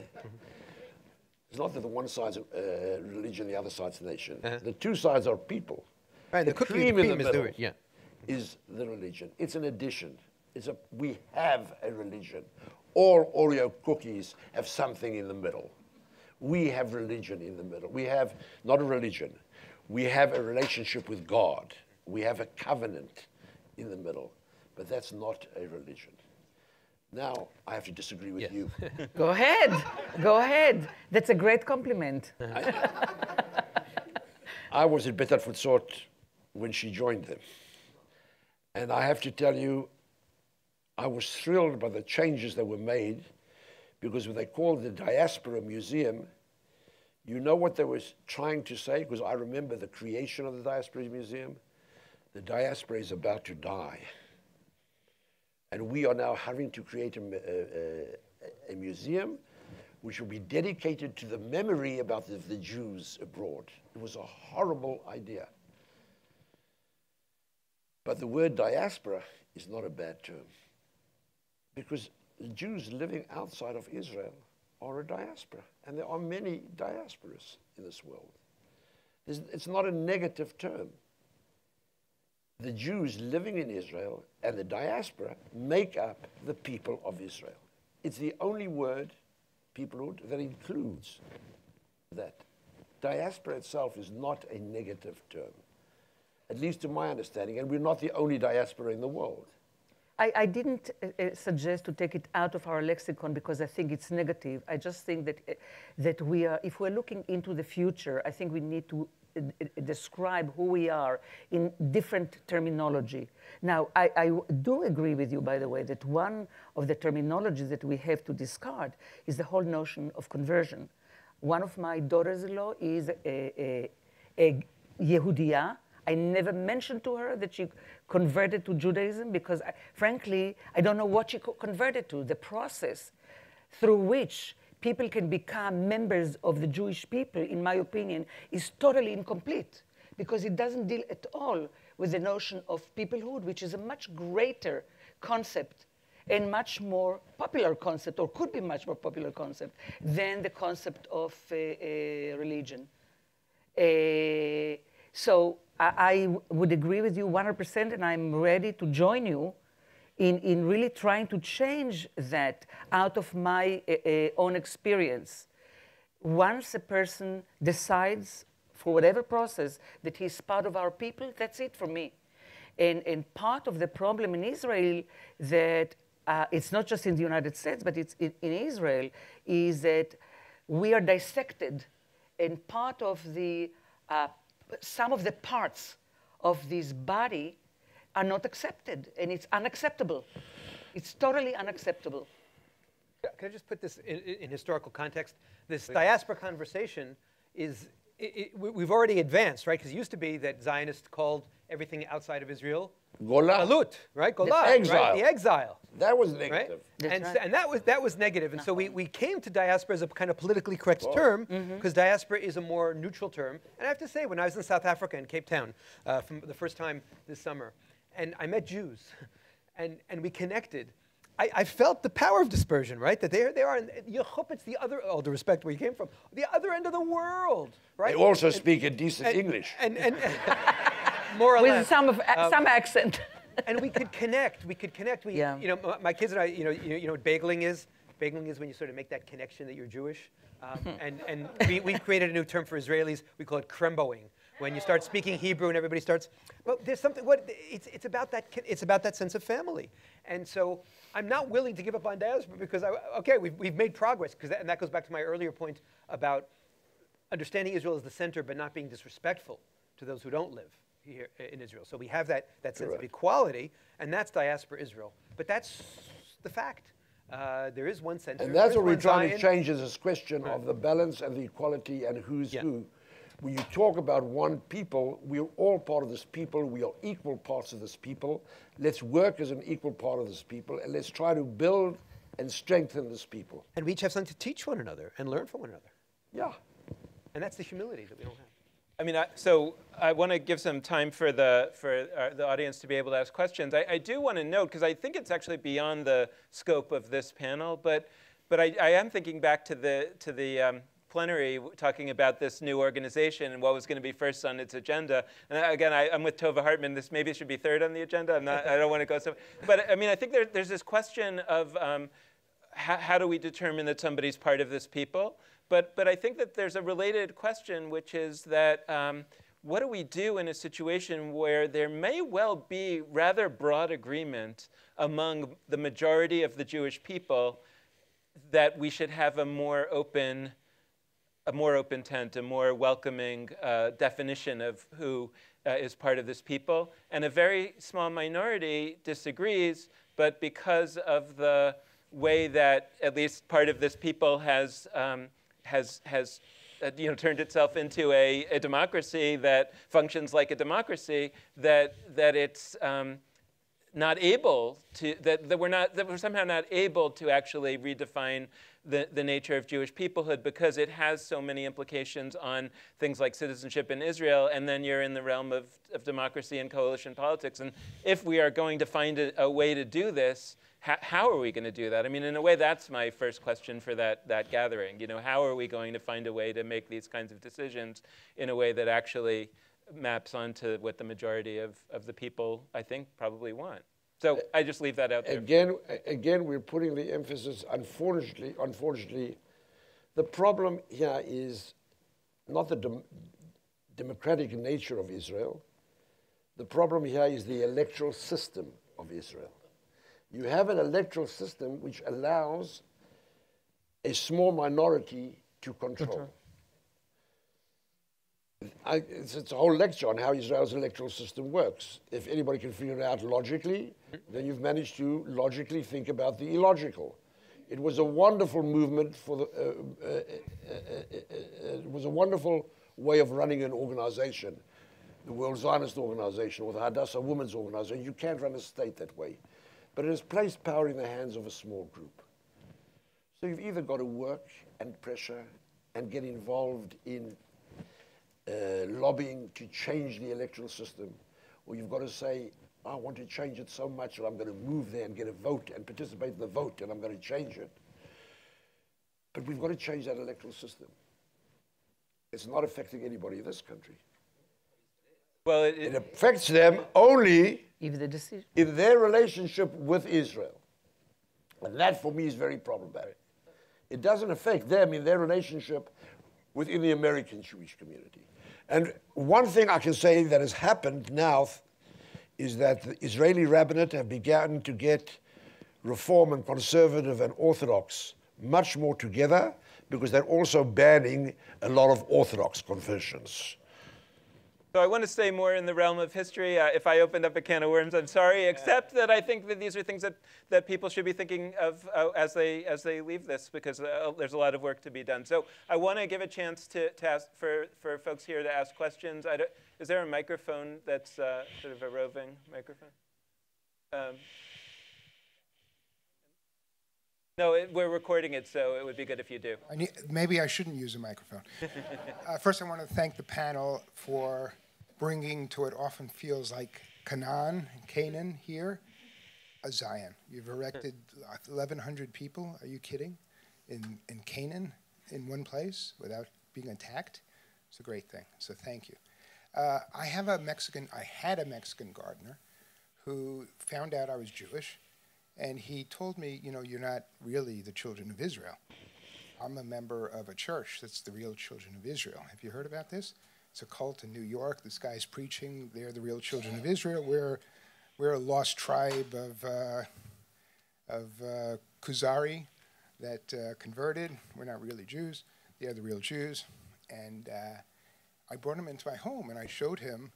Speaker 5: It's not that the one side's religion, the other side's nation. The two sides are people.
Speaker 4: Right, the cream in the middle
Speaker 5: is the religion. It's an addition. We have a religion. All Oreo cookies have something in the middle. We have religion in the middle. We have not a religion. We have a relationship with God. We have a covenant in the middle. But that's not a religion. Now, I have to disagree with you.
Speaker 6: Go ahead. Go ahead. That's a great compliment.
Speaker 5: I was at Breakout when she joined them. And I have to tell you, I was thrilled by the changes that were made, because when they called the Diaspora Museum, you know what they were trying to say? Because I remember the creation of the Diaspora Museum. The diaspora is about to die. And we are now having to create a museum which will be dedicated to the memory about the Jews abroad. It was a horrible idea. But the word diaspora is not a bad term, because Jews living outside of Israel are a diaspora, and there are many diasporas in this world. It's not a negative term. The Jews living in Israel and the diaspora make up the people of Israel. It's the only word, peoplehood, that includes that. Diaspora itself is not a negative term, at least to my understanding, and we're not the only diaspora in the world.
Speaker 6: I didn't suggest to take it out of our lexicon because I think it's negative. I just think that we are, if we're looking into the future, I think we need to describe who we are in different terminology. Now, I do agree with you, by the way, that one of the terminologies that we have to discard is the whole notion of conversion. One of my daughters-in-law is a Yehudiya. I never mentioned to her that she converted to Judaism because, frankly, I don't know what she converted to. The process through which people can become members of the Jewish people, in my opinion, is totally incomplete because it doesn't deal at all with the notion of peoplehood, which is a much greater concept and much more popular concept, or could be much more popular concept, than the concept of religion. So I would agree with you 100%, and I'm ready to join you in really trying to change that out of my own experience. Once a person decides, for whatever process, that he's part of our people, that's it for me. And part of the problem in Israel that it's not just in the United States, but it's in Israel, is that we are dissected, and part of the some of the parts of this body are not accepted, and it's unacceptable. It's totally unacceptable.
Speaker 4: Can I just put this in historical context? This diaspora conversation is, we've already advanced, right? Because it used to be that Zionists called everything outside of Israel
Speaker 5: Golah.
Speaker 4: Galut, right? Golah,
Speaker 5: exile.
Speaker 4: right? The exile.
Speaker 5: That was negative.
Speaker 4: Right?
Speaker 6: Right.
Speaker 4: And that was negative. And so we came to diaspora as a kind of politically correct term, because diaspora is a more neutral term. And I have to say, when I was in South Africa, in Cape Town, from the first time this summer, and I met Jews, and we connected, I felt the power of dispersion, right? That they are, it's the other, all due respect where you came from, the other end of the world, right?
Speaker 5: They also speak a decent English.
Speaker 4: And more or
Speaker 6: With
Speaker 4: less.
Speaker 6: some accent.
Speaker 4: And we could connect.
Speaker 6: Yeah.
Speaker 4: You know, my kids and I, you know what bagling is? Bagling is when you sort of make that connection that you're Jewish. And we created a new term for Israelis. We call it kremboing. When you start speaking Hebrew and everybody starts, but there's something. It's about that. It's about that sense of family. And so I'm not willing to give up on diaspora because we've made progress. And that goes back to my earlier point about understanding Israel as the center, but not being disrespectful to those who don't live here in Israel. So we have that sense of equality, and that's diaspora Israel. But that's the fact. There is one center.
Speaker 5: And that's what we're trying
Speaker 4: Zion.
Speaker 5: to change, is this question of the balance and the equality and who's who. When you talk about one people, we're all part of this people. We are equal parts of this people. Let's work as an equal part of this people, and let's try to build and strengthen this people.
Speaker 4: And we each have something to teach one another and learn from one another.
Speaker 5: Yeah.
Speaker 4: And that's the humility that we don't have.
Speaker 2: I mean, so I want to give some time for the audience to be able to ask questions. I do want to note, because I think it's actually beyond the scope of this panel, but I am thinking back to the plenary talking about this new organization and what was going to be first on its agenda. And again, I'm with Tova Hartman. This maybe should be third on the agenda. I don't want to go so. But I mean, I think there's this question of how do we determine that somebody's part of this people? But I think that there's a related question, which is that what do we do in a situation where there may well be rather broad agreement among the majority of the Jewish people that we should have a more open tent, a more welcoming definition of who is part of this people, and a very small minority disagrees, but because of the way that at least part of this people has turned itself into a democracy that functions like a democracy, that it's not able to, that we're somehow not able to actually redefine the nature of Jewish peoplehood, because it has so many implications on things like citizenship in Israel, and then you're in the realm of democracy and coalition politics. And if we are going to find a way to do this, how are we going to do that? I mean, in a way, that's my first question for that gathering. You know, how are we going to find a way to make these kinds of decisions in a way that actually maps onto what the majority of the people, I think, probably want? So I just leave that out there.
Speaker 5: Again, we're putting the emphasis, unfortunately, the problem here is not the democratic nature of Israel. The problem here is the electoral system of Israel. You have an electoral system which allows a small minority to control. It's a whole lecture on how Israel's electoral system works. If anybody can figure it out logically, then you've managed to logically think about the illogical. It was a wonderful movement for the. It was a wonderful way of running an organization, the World Zionist Organization or the Hadassah Women's Organization. You can't run a state that way. But it has placed power in the hands of a small group. So you've either got to work and pressure and get involved in lobbying to change the electoral system, or you've got to say, I want to change it so much that I'm going to move there and get a vote and participate in the vote, and I'm going to change it. But we've got to change that electoral system. It's not affecting anybody in this country.
Speaker 2: Well,
Speaker 5: it affects them only in their relationship with Israel. And that, for me, is very problematic. It doesn't affect them in their relationship within the American Jewish community. And one thing I can say that has happened now is that the Israeli rabbinate have begun to get Reform and Conservative and Orthodox much more together, because they're also banning a lot of Orthodox confessions.
Speaker 2: So I want to stay more in the realm of history. If I opened up a can of worms, I'm sorry, except that I think that these are things that people should be thinking of as they leave this, because there's a lot of work to be done. So I want to give a chance to ask for folks here to ask questions. Is there a microphone that's sort of a roving microphone? No, we're recording it, so it would be good if you do.
Speaker 7: Maybe I shouldn't use a microphone. First, I want to thank the panel for bringing to what often feels like Canaan here, a Zion. You've erected 1,100 people, are you kidding, in Canaan, in one place, without being attacked? It's a great thing, so thank you. I had a Mexican gardener who found out I was Jewish, and he told me, you know, you're not really the children of Israel. I'm a member of a church that's the real children of Israel. Have you heard about this? It's a cult in New York. This guy's preaching. They're the real children of Israel. We're a lost tribe of Kuzari that converted. We're not really Jews. They're the real Jews. And I brought him into my home, and I showed him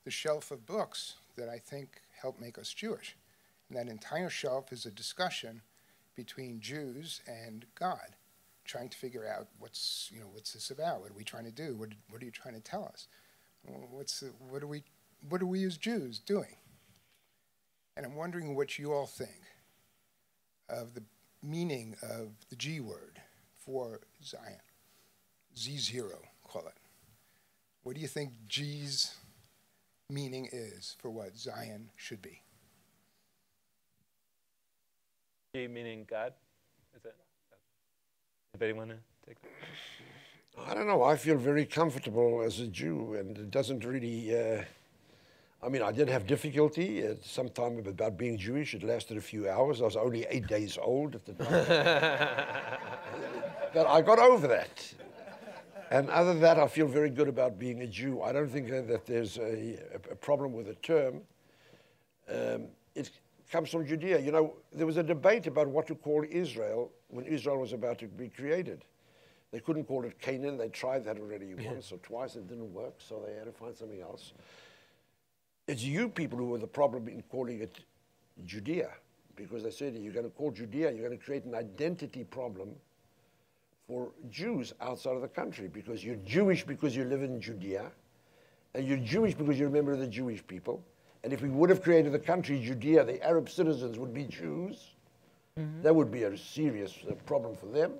Speaker 7: the shelf of books that I think help make us Jewish. And that entire shelf is a discussion between Jews and God, trying to figure out what's this about? What are we trying to do? What are you trying to tell us? What are we as Jews doing? And I'm wondering what you all think of the meaning of the G word for Zion. Z0, call it. What do you think G's meaning is for what Zion should be?
Speaker 2: G meaning God? Is it? Anybody want to take that?
Speaker 5: I don't know. I feel very comfortable as a Jew, and it doesn't really. I mean, I did have difficulty at some time about being Jewish. It lasted a few hours. I was only 8 days old at the time. But I got over that. And other than that, I feel very good about being a Jew. I don't think that there's a problem with the term. It comes from Judea. You know, there was a debate about what to call Israel when Israel was about to be created. They couldn't call it Canaan. They tried that already once or twice. It didn't work, so they had to find something else. It's you people who were the problem in calling it Judea, because they said you're going to call Judea, you're going to create an identity problem for Jews outside of the country, because you're Jewish because you live in Judea, and you're Jewish because you're a member of the Jewish people. And if we would have created the country Judea, the Arab citizens would be Jews, That would be a serious problem for them.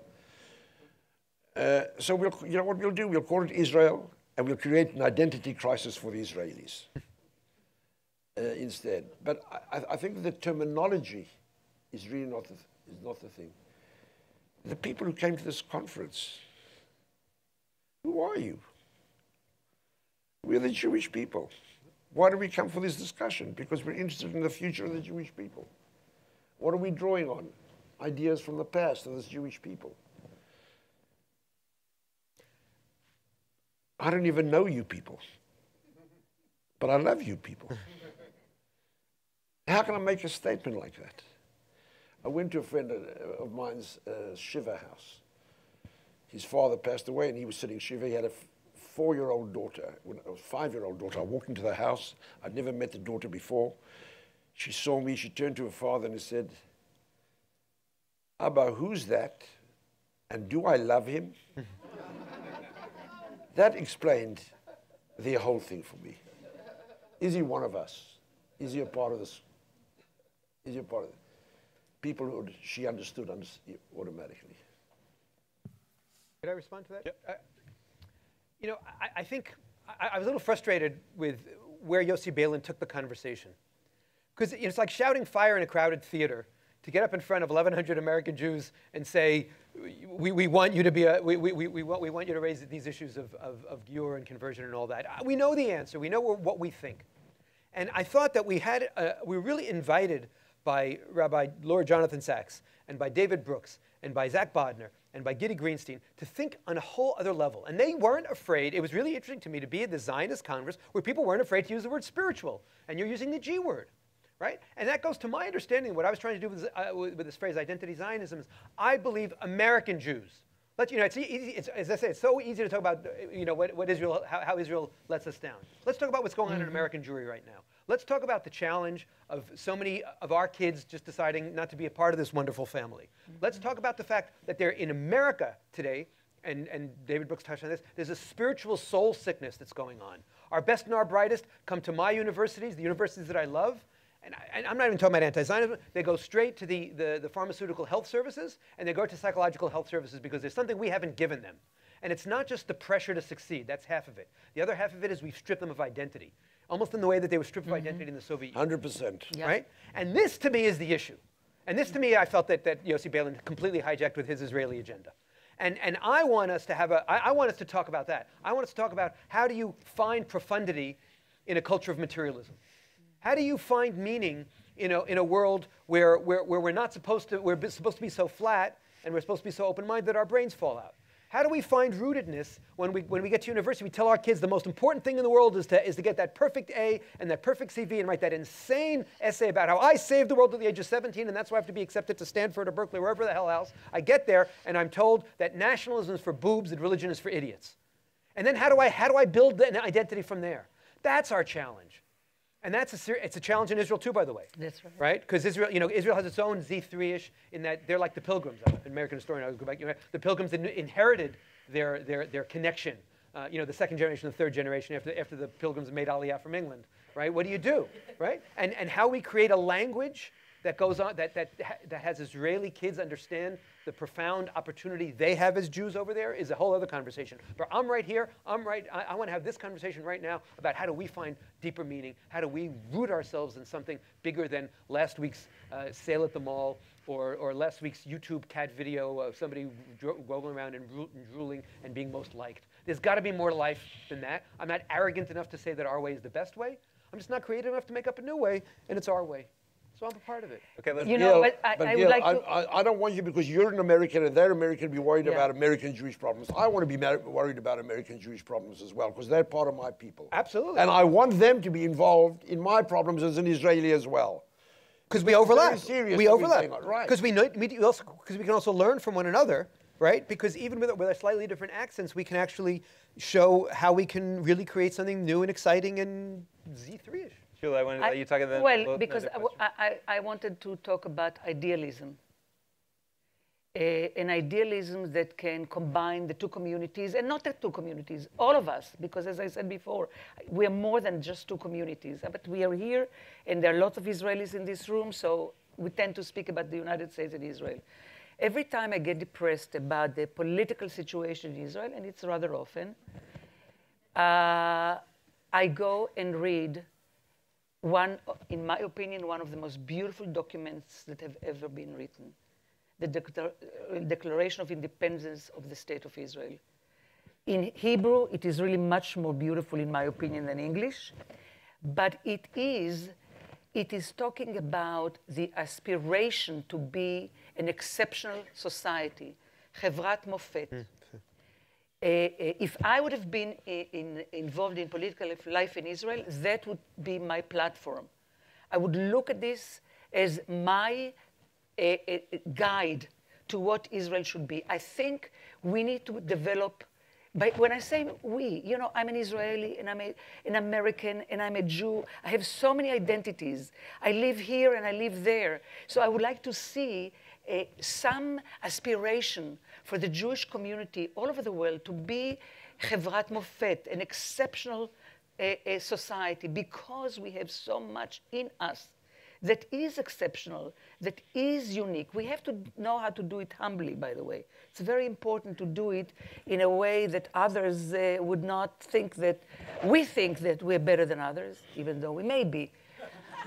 Speaker 5: So you know what we'll do? We'll call it Israel, and we'll create an identity crisis for the Israelis instead. But I think the terminology is really not the thing. The people who came to this conference, who are you? We're the Jewish people. Why do we come for this discussion? Because we're interested in the future of the Jewish people. What are we drawing on? Ideas from the past of this Jewish people. I don't even know you people, but I love you people. How can I make a statement like that? I went to a friend of mine's Shiva house. His father passed away, and he was sitting Shiva. He had a 4-year-old daughter, a 5-year-old daughter. I walked into the house. I'd never met the daughter before. She saw me. She turned to her father and said, "Abba, who's that? And do I love him?" That explained the whole thing for me. Is he one of us? Is he a part of this? Is he a part of it? People who she understood automatically.
Speaker 4: Could I respond to that?
Speaker 3: Yep.
Speaker 4: You know, I think I was a little frustrated with where Yossi Beilin took the conversation. Because it's like shouting fire in a crowded theater to get up in front of 1,100 American Jews and say, we want you to be we want you to raise these issues of Giur and conversion and all that. We know the answer. We know what we think. And I thought that we were really invited by Rabbi Lord Jonathan Sachs and by David Brooks and by Zach Bodner and by Giddy Greenstein to think on a whole other level. And they weren't afraid. It was really interesting to me to be at the Zionist Congress where people weren't afraid to use the word spiritual. And you're using the G word. Right? And that goes to my understanding of what I was trying to do with this phrase, identity Zionism, is I believe American Jews. You know, it's easy, as I say, it's so easy to talk about, you know, what Israel, how Israel lets us down. Let's talk about what's going on in American Jewry right now. Let's talk about the challenge of so many of our kids just deciding not to be a part of this wonderful family. Let's talk about the fact that they're in America today, and David Brooks touched on this, there's a spiritual soul sickness that's going on. Our best and our brightest come to my universities, the universities that I love, and I'm not even talking about anti-Zionism. They go straight to the pharmaceutical health services, and they go to psychological health services because there's something we haven't given them. And it's not just the pressure to succeed. That's half of it. The other half of it is we've stripped them of identity, almost in the way that they were stripped of identity in the Soviet Union.
Speaker 5: 100%.
Speaker 6: Yeah.
Speaker 4: Right? And this, to me, is the issue. And this, to me, I felt that Yossi Beilin completely hijacked with his Israeli agenda. And I want us to have I want us to talk about that. I want us to talk about how do you find profundity in a culture of materialism. How do you find meaning in a world where we're not supposed to, we're supposed to be so flat and we're supposed to be so open-minded that our brains fall out? How do we find rootedness when we get to university? We tell our kids the most important thing in the world is to get that perfect A and that perfect CV and write that insane essay about how I saved the world at the age of 17 and that's why I have to be accepted to Stanford or Berkeley, wherever the hell else. I get there and I'm told that nationalism is for boobs and religion is for idiots. And then how do I build an identity from there? That's our challenge. And it's a challenge in Israel too, by the way. That's right. Right? Because Israel has its own Z3-ish in that they're like the Pilgrims. I'm an American historian. I always go back. The Pilgrims inherited their connection. The second generation, the third generation after the Pilgrims made Aliyah from England. Right? What do you do? Right? And how we create a language that goes on that has Israeli kids understand the profound opportunity they have as Jews over there is a whole other conversation. But I'm right here. I want to have this conversation right now about how do we find deeper meaning? How do we root ourselves in something bigger than last week's sale at the mall or last week's YouTube cat video of somebody rolling around and drooling and being most liked? There's got to be more to life than that. I'm not arrogant enough to say that our way is the best way. I'm just not creative enough to make up a new way, and it's our way. So I'm a part of it.
Speaker 2: Okay, let's
Speaker 5: I would like to. I don't want you, because you're an American and they're American, to be worried about American Jewish problems. I want to be worried about American Jewish problems as well, because they're part of my people.
Speaker 4: Absolutely.
Speaker 5: And I want them to be involved in my problems as an Israeli as well.
Speaker 4: Because we overlap.
Speaker 5: We overlap.
Speaker 4: Right. Because we can also learn from one another, right? Because even with our slightly different accents, we can actually show how we can really create something new and exciting and Z3-ish.
Speaker 2: Shula, I wanted to let you talk about that.
Speaker 6: Well, because I wanted to talk about idealism. An idealism that can combine the two communities, and not the two communities, all of us, because as I said before, we are more than just two communities. But we are here, and there are lots of Israelis in this room, so we tend to speak about the United States and Israel. Every time I get depressed about the political situation in Israel, and it's rather often, I go and read one, in my opinion, one of the most beautiful documents that have ever been written, the Declaration of Independence of the State of Israel. In Hebrew, it is really much more beautiful, in my opinion, than English. But it is talking about the aspiration to be an exceptional society, חברת מופת. If I would have been involved in political life in Israel, that would be my platform. I would look at this as my guide to what Israel should be. I think we need to develop, when I say we, you know, I'm an Israeli, and I'm an American, and I'm a Jew. I have so many identities. I live here and I live there. So I would like to see some aspiration for the Jewish community all over the world to be חברת מופת, an exceptional society, because we have so much in us that is exceptional, that is unique. We have to know how to do it humbly, by the way. It's very important to do it in a way that others would not think that we think that we're better than others, even though we may be.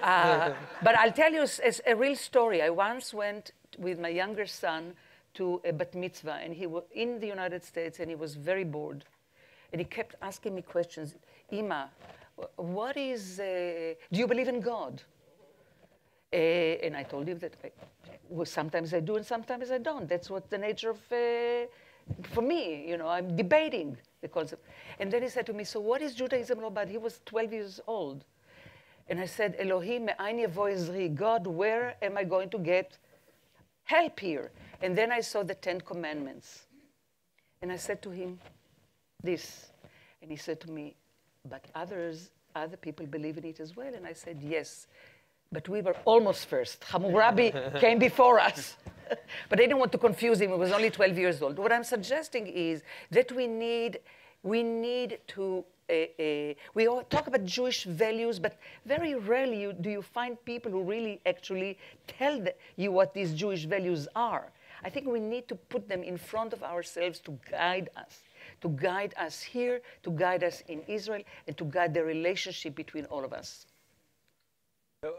Speaker 6: But I'll tell you a real story. I once went with my younger son to a bat mitzvah, and he was in the United States, and he was very bored. And he kept asking me questions. Ima, what is, do you believe in God? And I told him that well, sometimes I do and sometimes I don't. That's what the nature of, for me, you know, I'm debating the concept. And then he said to me, so what is Judaism all about? He was 12 years old. And I said, Elohim me'ayin yavo ezri, God, where am I going to get help here? And then I saw the 10 Commandments. And I said to him this. And he said to me, but other people believe in it as well. And I said, yes. But we were almost first. Hammurabi came before us. But I didn't want to confuse him. He was only 12 years old. What I'm suggesting is that we need to, we all talk about Jewish values, but very rarely do you find people who really actually tell you what these Jewish values are. I think we need to put them in front of ourselves to guide us here, to guide us in Israel, and to guide the relationship between all of us.
Speaker 2: So,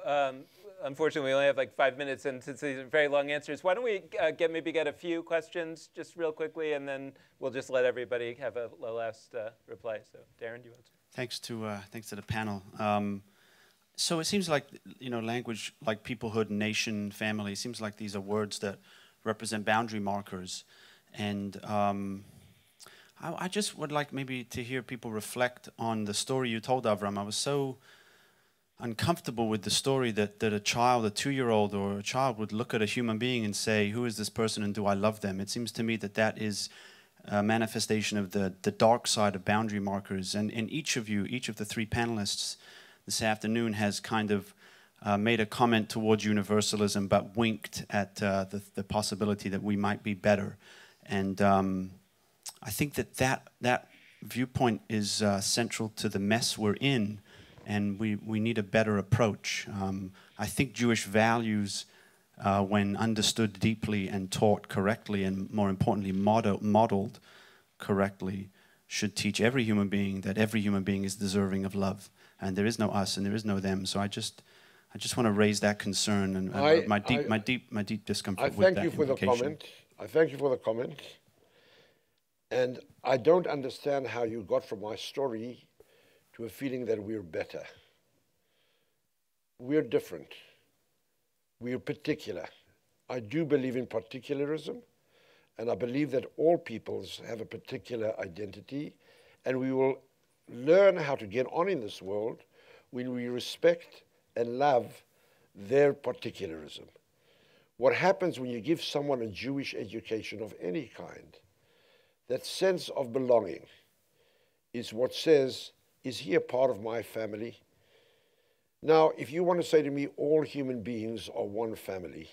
Speaker 2: unfortunately, we only have like 5 minutes, and since these are very long answers, why don't we maybe get a few questions just real quickly, and then we'll just let everybody have a last reply. So, Darren, do you want to?
Speaker 8: Thanks to the panel. So it seems like, you know, language like peoplehood, nation, family, it seems like these are words that represent boundary markers. And I just would like maybe to hear people reflect on the story you told, Avraham. I was so uncomfortable with the story that a child, a 2-year-old or a child would look at a human being and say, who is this person and do I love them? It seems to me that that is a manifestation of the dark side of boundary markers. And each of the 3 panelists this afternoon has kind of made a comment towards universalism, but winked at the possibility that we might be better. And I think that viewpoint is central to the mess we're in. And we need a better approach. I think Jewish values, when understood deeply and taught correctly, and more importantly, modeled correctly, should teach every human being that every human being is deserving of love, and there is no us and there is no them. So I just want to raise that concern and my deep discomfort with that implication.
Speaker 5: I thank you for the comment. And I don't understand how you got from my story to a feeling that we're better. We're different. We're particular. I do believe in particularism, and I believe that all peoples have a particular identity, and we will learn how to get on in this world when we respect and love their particularism. What happens when you give someone a Jewish education of any kind, that sense of belonging is what says, is he a part of my family? Now, if you want to say to me all human beings are one family,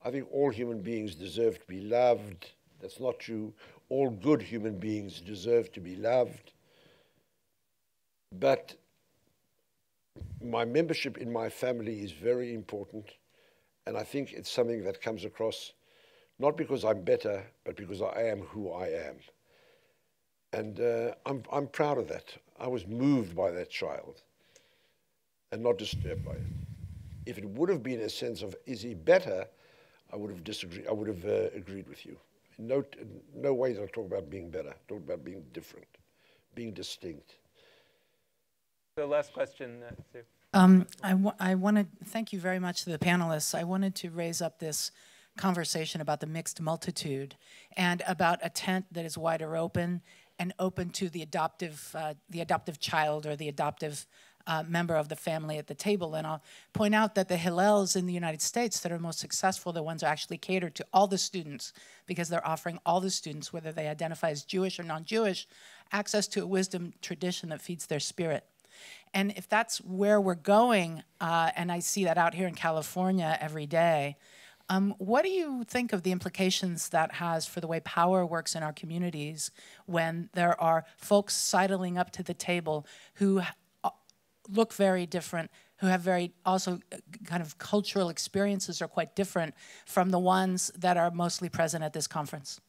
Speaker 5: I think all human beings deserve to be loved. That's not true. All good human beings deserve to be loved. But my membership in my family is very important, And I think it's something that comes across not because I'm better, but because I am who I am. And I'm proud of that. I was moved by that child and not disturbed by it. If it would have been a sense of, is he better, I would have disagreed. I would have agreed with you. No way did I talk about being better. I talked about being different, being distinct.
Speaker 2: The last question, Sue.
Speaker 9: I want to thank you very much to the panelists. I wanted to raise up this conversation about the mixed multitude and about a tent that is wider open and open to the adoptive child or the adoptive member of the family at the table. And I'll point out that the Hillels in the United States that are most successful, the ones who actually cater to all the students, because they're offering all the students, whether they identify as Jewish or non-Jewish, access to a wisdom tradition that feeds their spirit. And if that's where we're going, and I see that out here in California every day, what do you think of the implications that has for the way power works in our communities when there are folks sidling up to the table who look very different, who have very also kind of cultural experiences are quite different from the ones that are mostly present at this conference?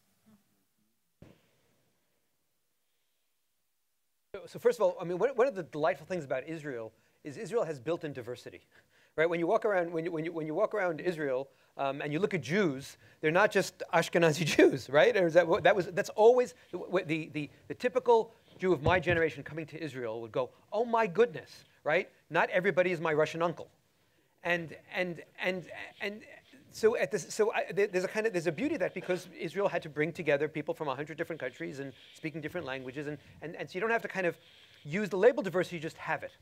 Speaker 4: So first of all, I mean, one of the delightful things about Israel is Israel has built-in diversity, right? When you walk around, when you walk around Israel and you look at Jews, they're not just Ashkenazi Jews, right? Or that's always the typical Jew of my generation coming to Israel would go, oh my goodness, right? Not everybody is my Russian uncle, so there's a beauty of that because Israel had to bring together people from 100 different countries and speaking different languages, and so you don't have to kind of use the label diversity, you just have it.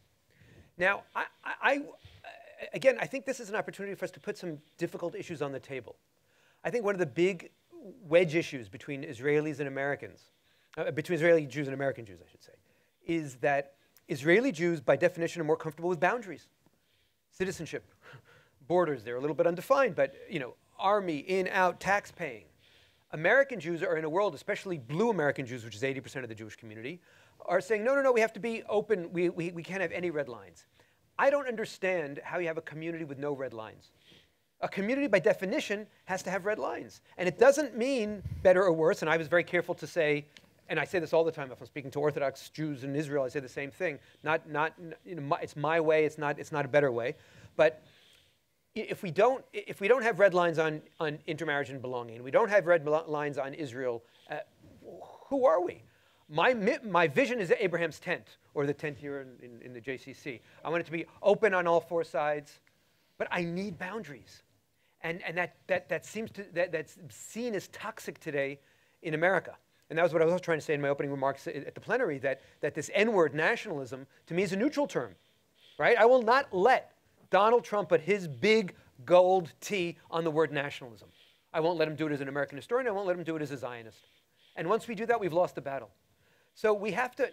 Speaker 4: Now, again, I think this is an opportunity for us to put some difficult issues on the table. I think one of the big wedge issues between Israelis and Americans, between Israeli Jews and American Jews, I should say, is that Israeli Jews, by definition, are more comfortable with boundaries, citizenship, borders. They're a little bit undefined, but army, in, out, tax paying. American Jews are in a world, especially blue American Jews, which is 80% of the Jewish community, are saying, no, we have to be open. We can't have any red lines. I don't understand how you have a community with no red lines. A community, by definition, has to have red lines. And it doesn't mean better or worse. And I was very careful to say, and I say this all the time if I'm speaking to Orthodox Jews in Israel, I say the same thing. It's my way. It's not a better way. But if we don't have red lines on intermarriage and belonging, we don't have red lines on Israel, who are we? My vision is Abraham's tent, or the tent here in the JCC. I want it to be open on all four sides, but I need boundaries, and that's seen as toxic today in America. And that was what I was trying to say in my opening remarks at the plenary, that this N-word nationalism to me is a neutral term, right? I will not let Donald Trump put his big gold T on the word nationalism. I won't let him do it as an American historian. I won't let him do it as a Zionist. And once we do that, we've lost the battle. So we have to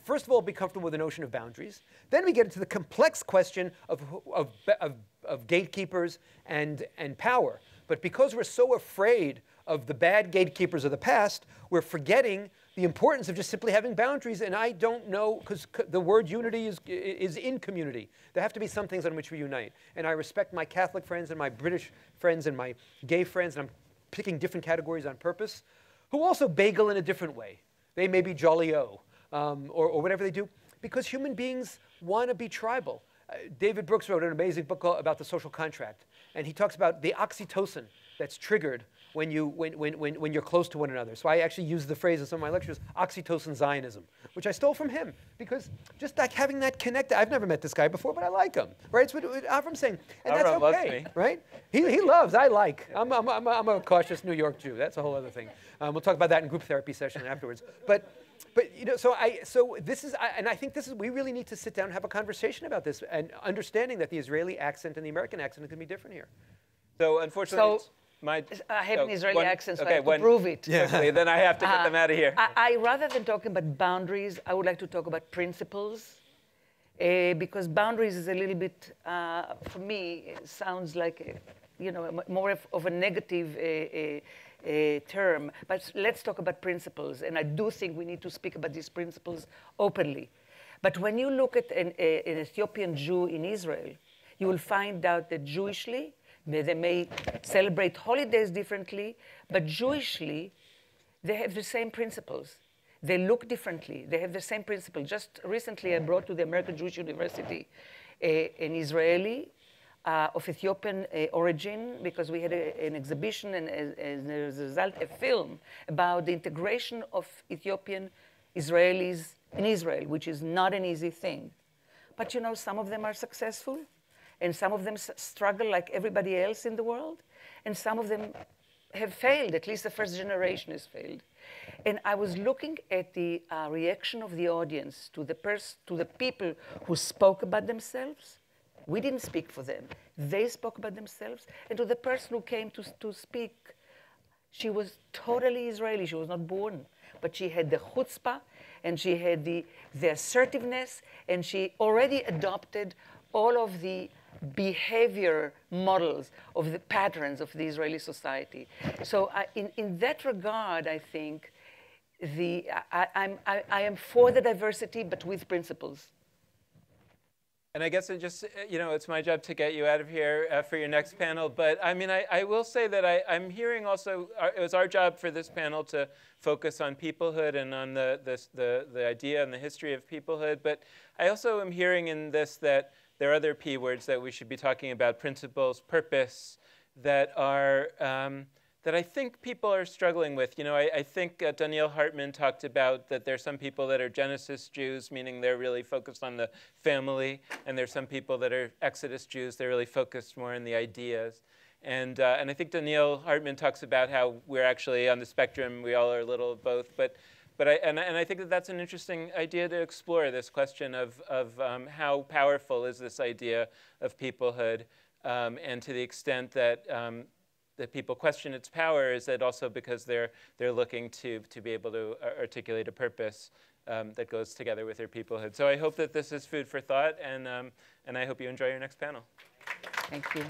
Speaker 4: first of all be comfortable with the notion of boundaries. Then we get into the complex question of gatekeepers and power. But because we're so afraid of the bad gatekeepers of the past, we're forgetting the importance of just simply having boundaries. And I don't know, because the word unity is in community. There have to be some things on which we unite. And I respect my Catholic friends and my British friends and my gay friends, and I'm picking different categories on purpose, who also bagel in a different way. They may be jolly-o, or whatever they do, because human beings want to be tribal. David Brooks wrote an amazing book about the social contract, and he talks about the oxytocin that's triggered when you're close to one another. So I actually use the phrase in some of my lectures, oxytocin Zionism, which I stole from him, because just like having that connect, I've never met this guy before, but I like him, right? It's what Avram's saying, and that's okay,
Speaker 2: loves me.
Speaker 4: right? He loves, I like. I'm a cautious New York Jew. That's a whole other thing. We'll talk about that in group therapy session afterwards. But I think we really need to sit down and have a conversation about this, and understanding that the Israeli accent and the American accent are going to be different here.
Speaker 2: So unfortunately,
Speaker 6: I have an Israeli accent, so
Speaker 2: okay,
Speaker 6: I have to prove it.
Speaker 2: Quickly, then I have to get them out of here.
Speaker 6: Rather than talking about boundaries, I would like to talk about principles, because boundaries is a little bit, for me, sounds like more of a negative term. But let's talk about principles, and I do think we need to speak about these principles openly. But when you look at an Ethiopian Jew in Israel, you will find out that Jewishly, they may celebrate holidays differently, but Jewishly, they have the same principles. They look differently. They have the same principle. Just recently, I brought to the American Jewish University an Israeli of Ethiopian origin, because we had an exhibition and as a result, a film about the integration of Ethiopian Israelis in Israel, which is not an easy thing. But you know, some of them are successful, and some of them struggle like everybody else in the world, and some of them have failed. At least the first generation has failed. And I was looking at the reaction of the audience to the people who spoke about themselves. We didn't speak for them. They spoke about themselves. And to the person who came to speak, she was totally Israeli. She was not born. But she had the chutzpah, and she had the assertiveness, and she already adopted all of the behavior models of the patterns of the Israeli society. So in that regard, I think I am for the diversity, but with principles.
Speaker 2: And I guess it's my job to get you out of here for your next panel. But I mean, I will say that I'm hearing also, it was our job for this panel to focus on peoplehood and on the idea and the history of peoplehood. But I also am hearing in this that there are other P words that we should be talking about, principles, purpose, that are that I think people are struggling with. You know, I think Daniel Hartman talked about that there's some people that are Genesis Jews, meaning they're really focused on the family, and there's some people that are Exodus Jews, they're really focused more on the ideas. And I think Daniel Hartman talks about how we're actually on the spectrum, we all are a little of both. But I think that that's an interesting idea to explore, this question of how powerful is this idea of peoplehood, and to the extent that that people question its power, is that also because they're looking to be able to articulate a purpose that goes together with their peoplehood. So I hope that this is food for thought, and I hope you enjoy your next panel.
Speaker 6: Thank you.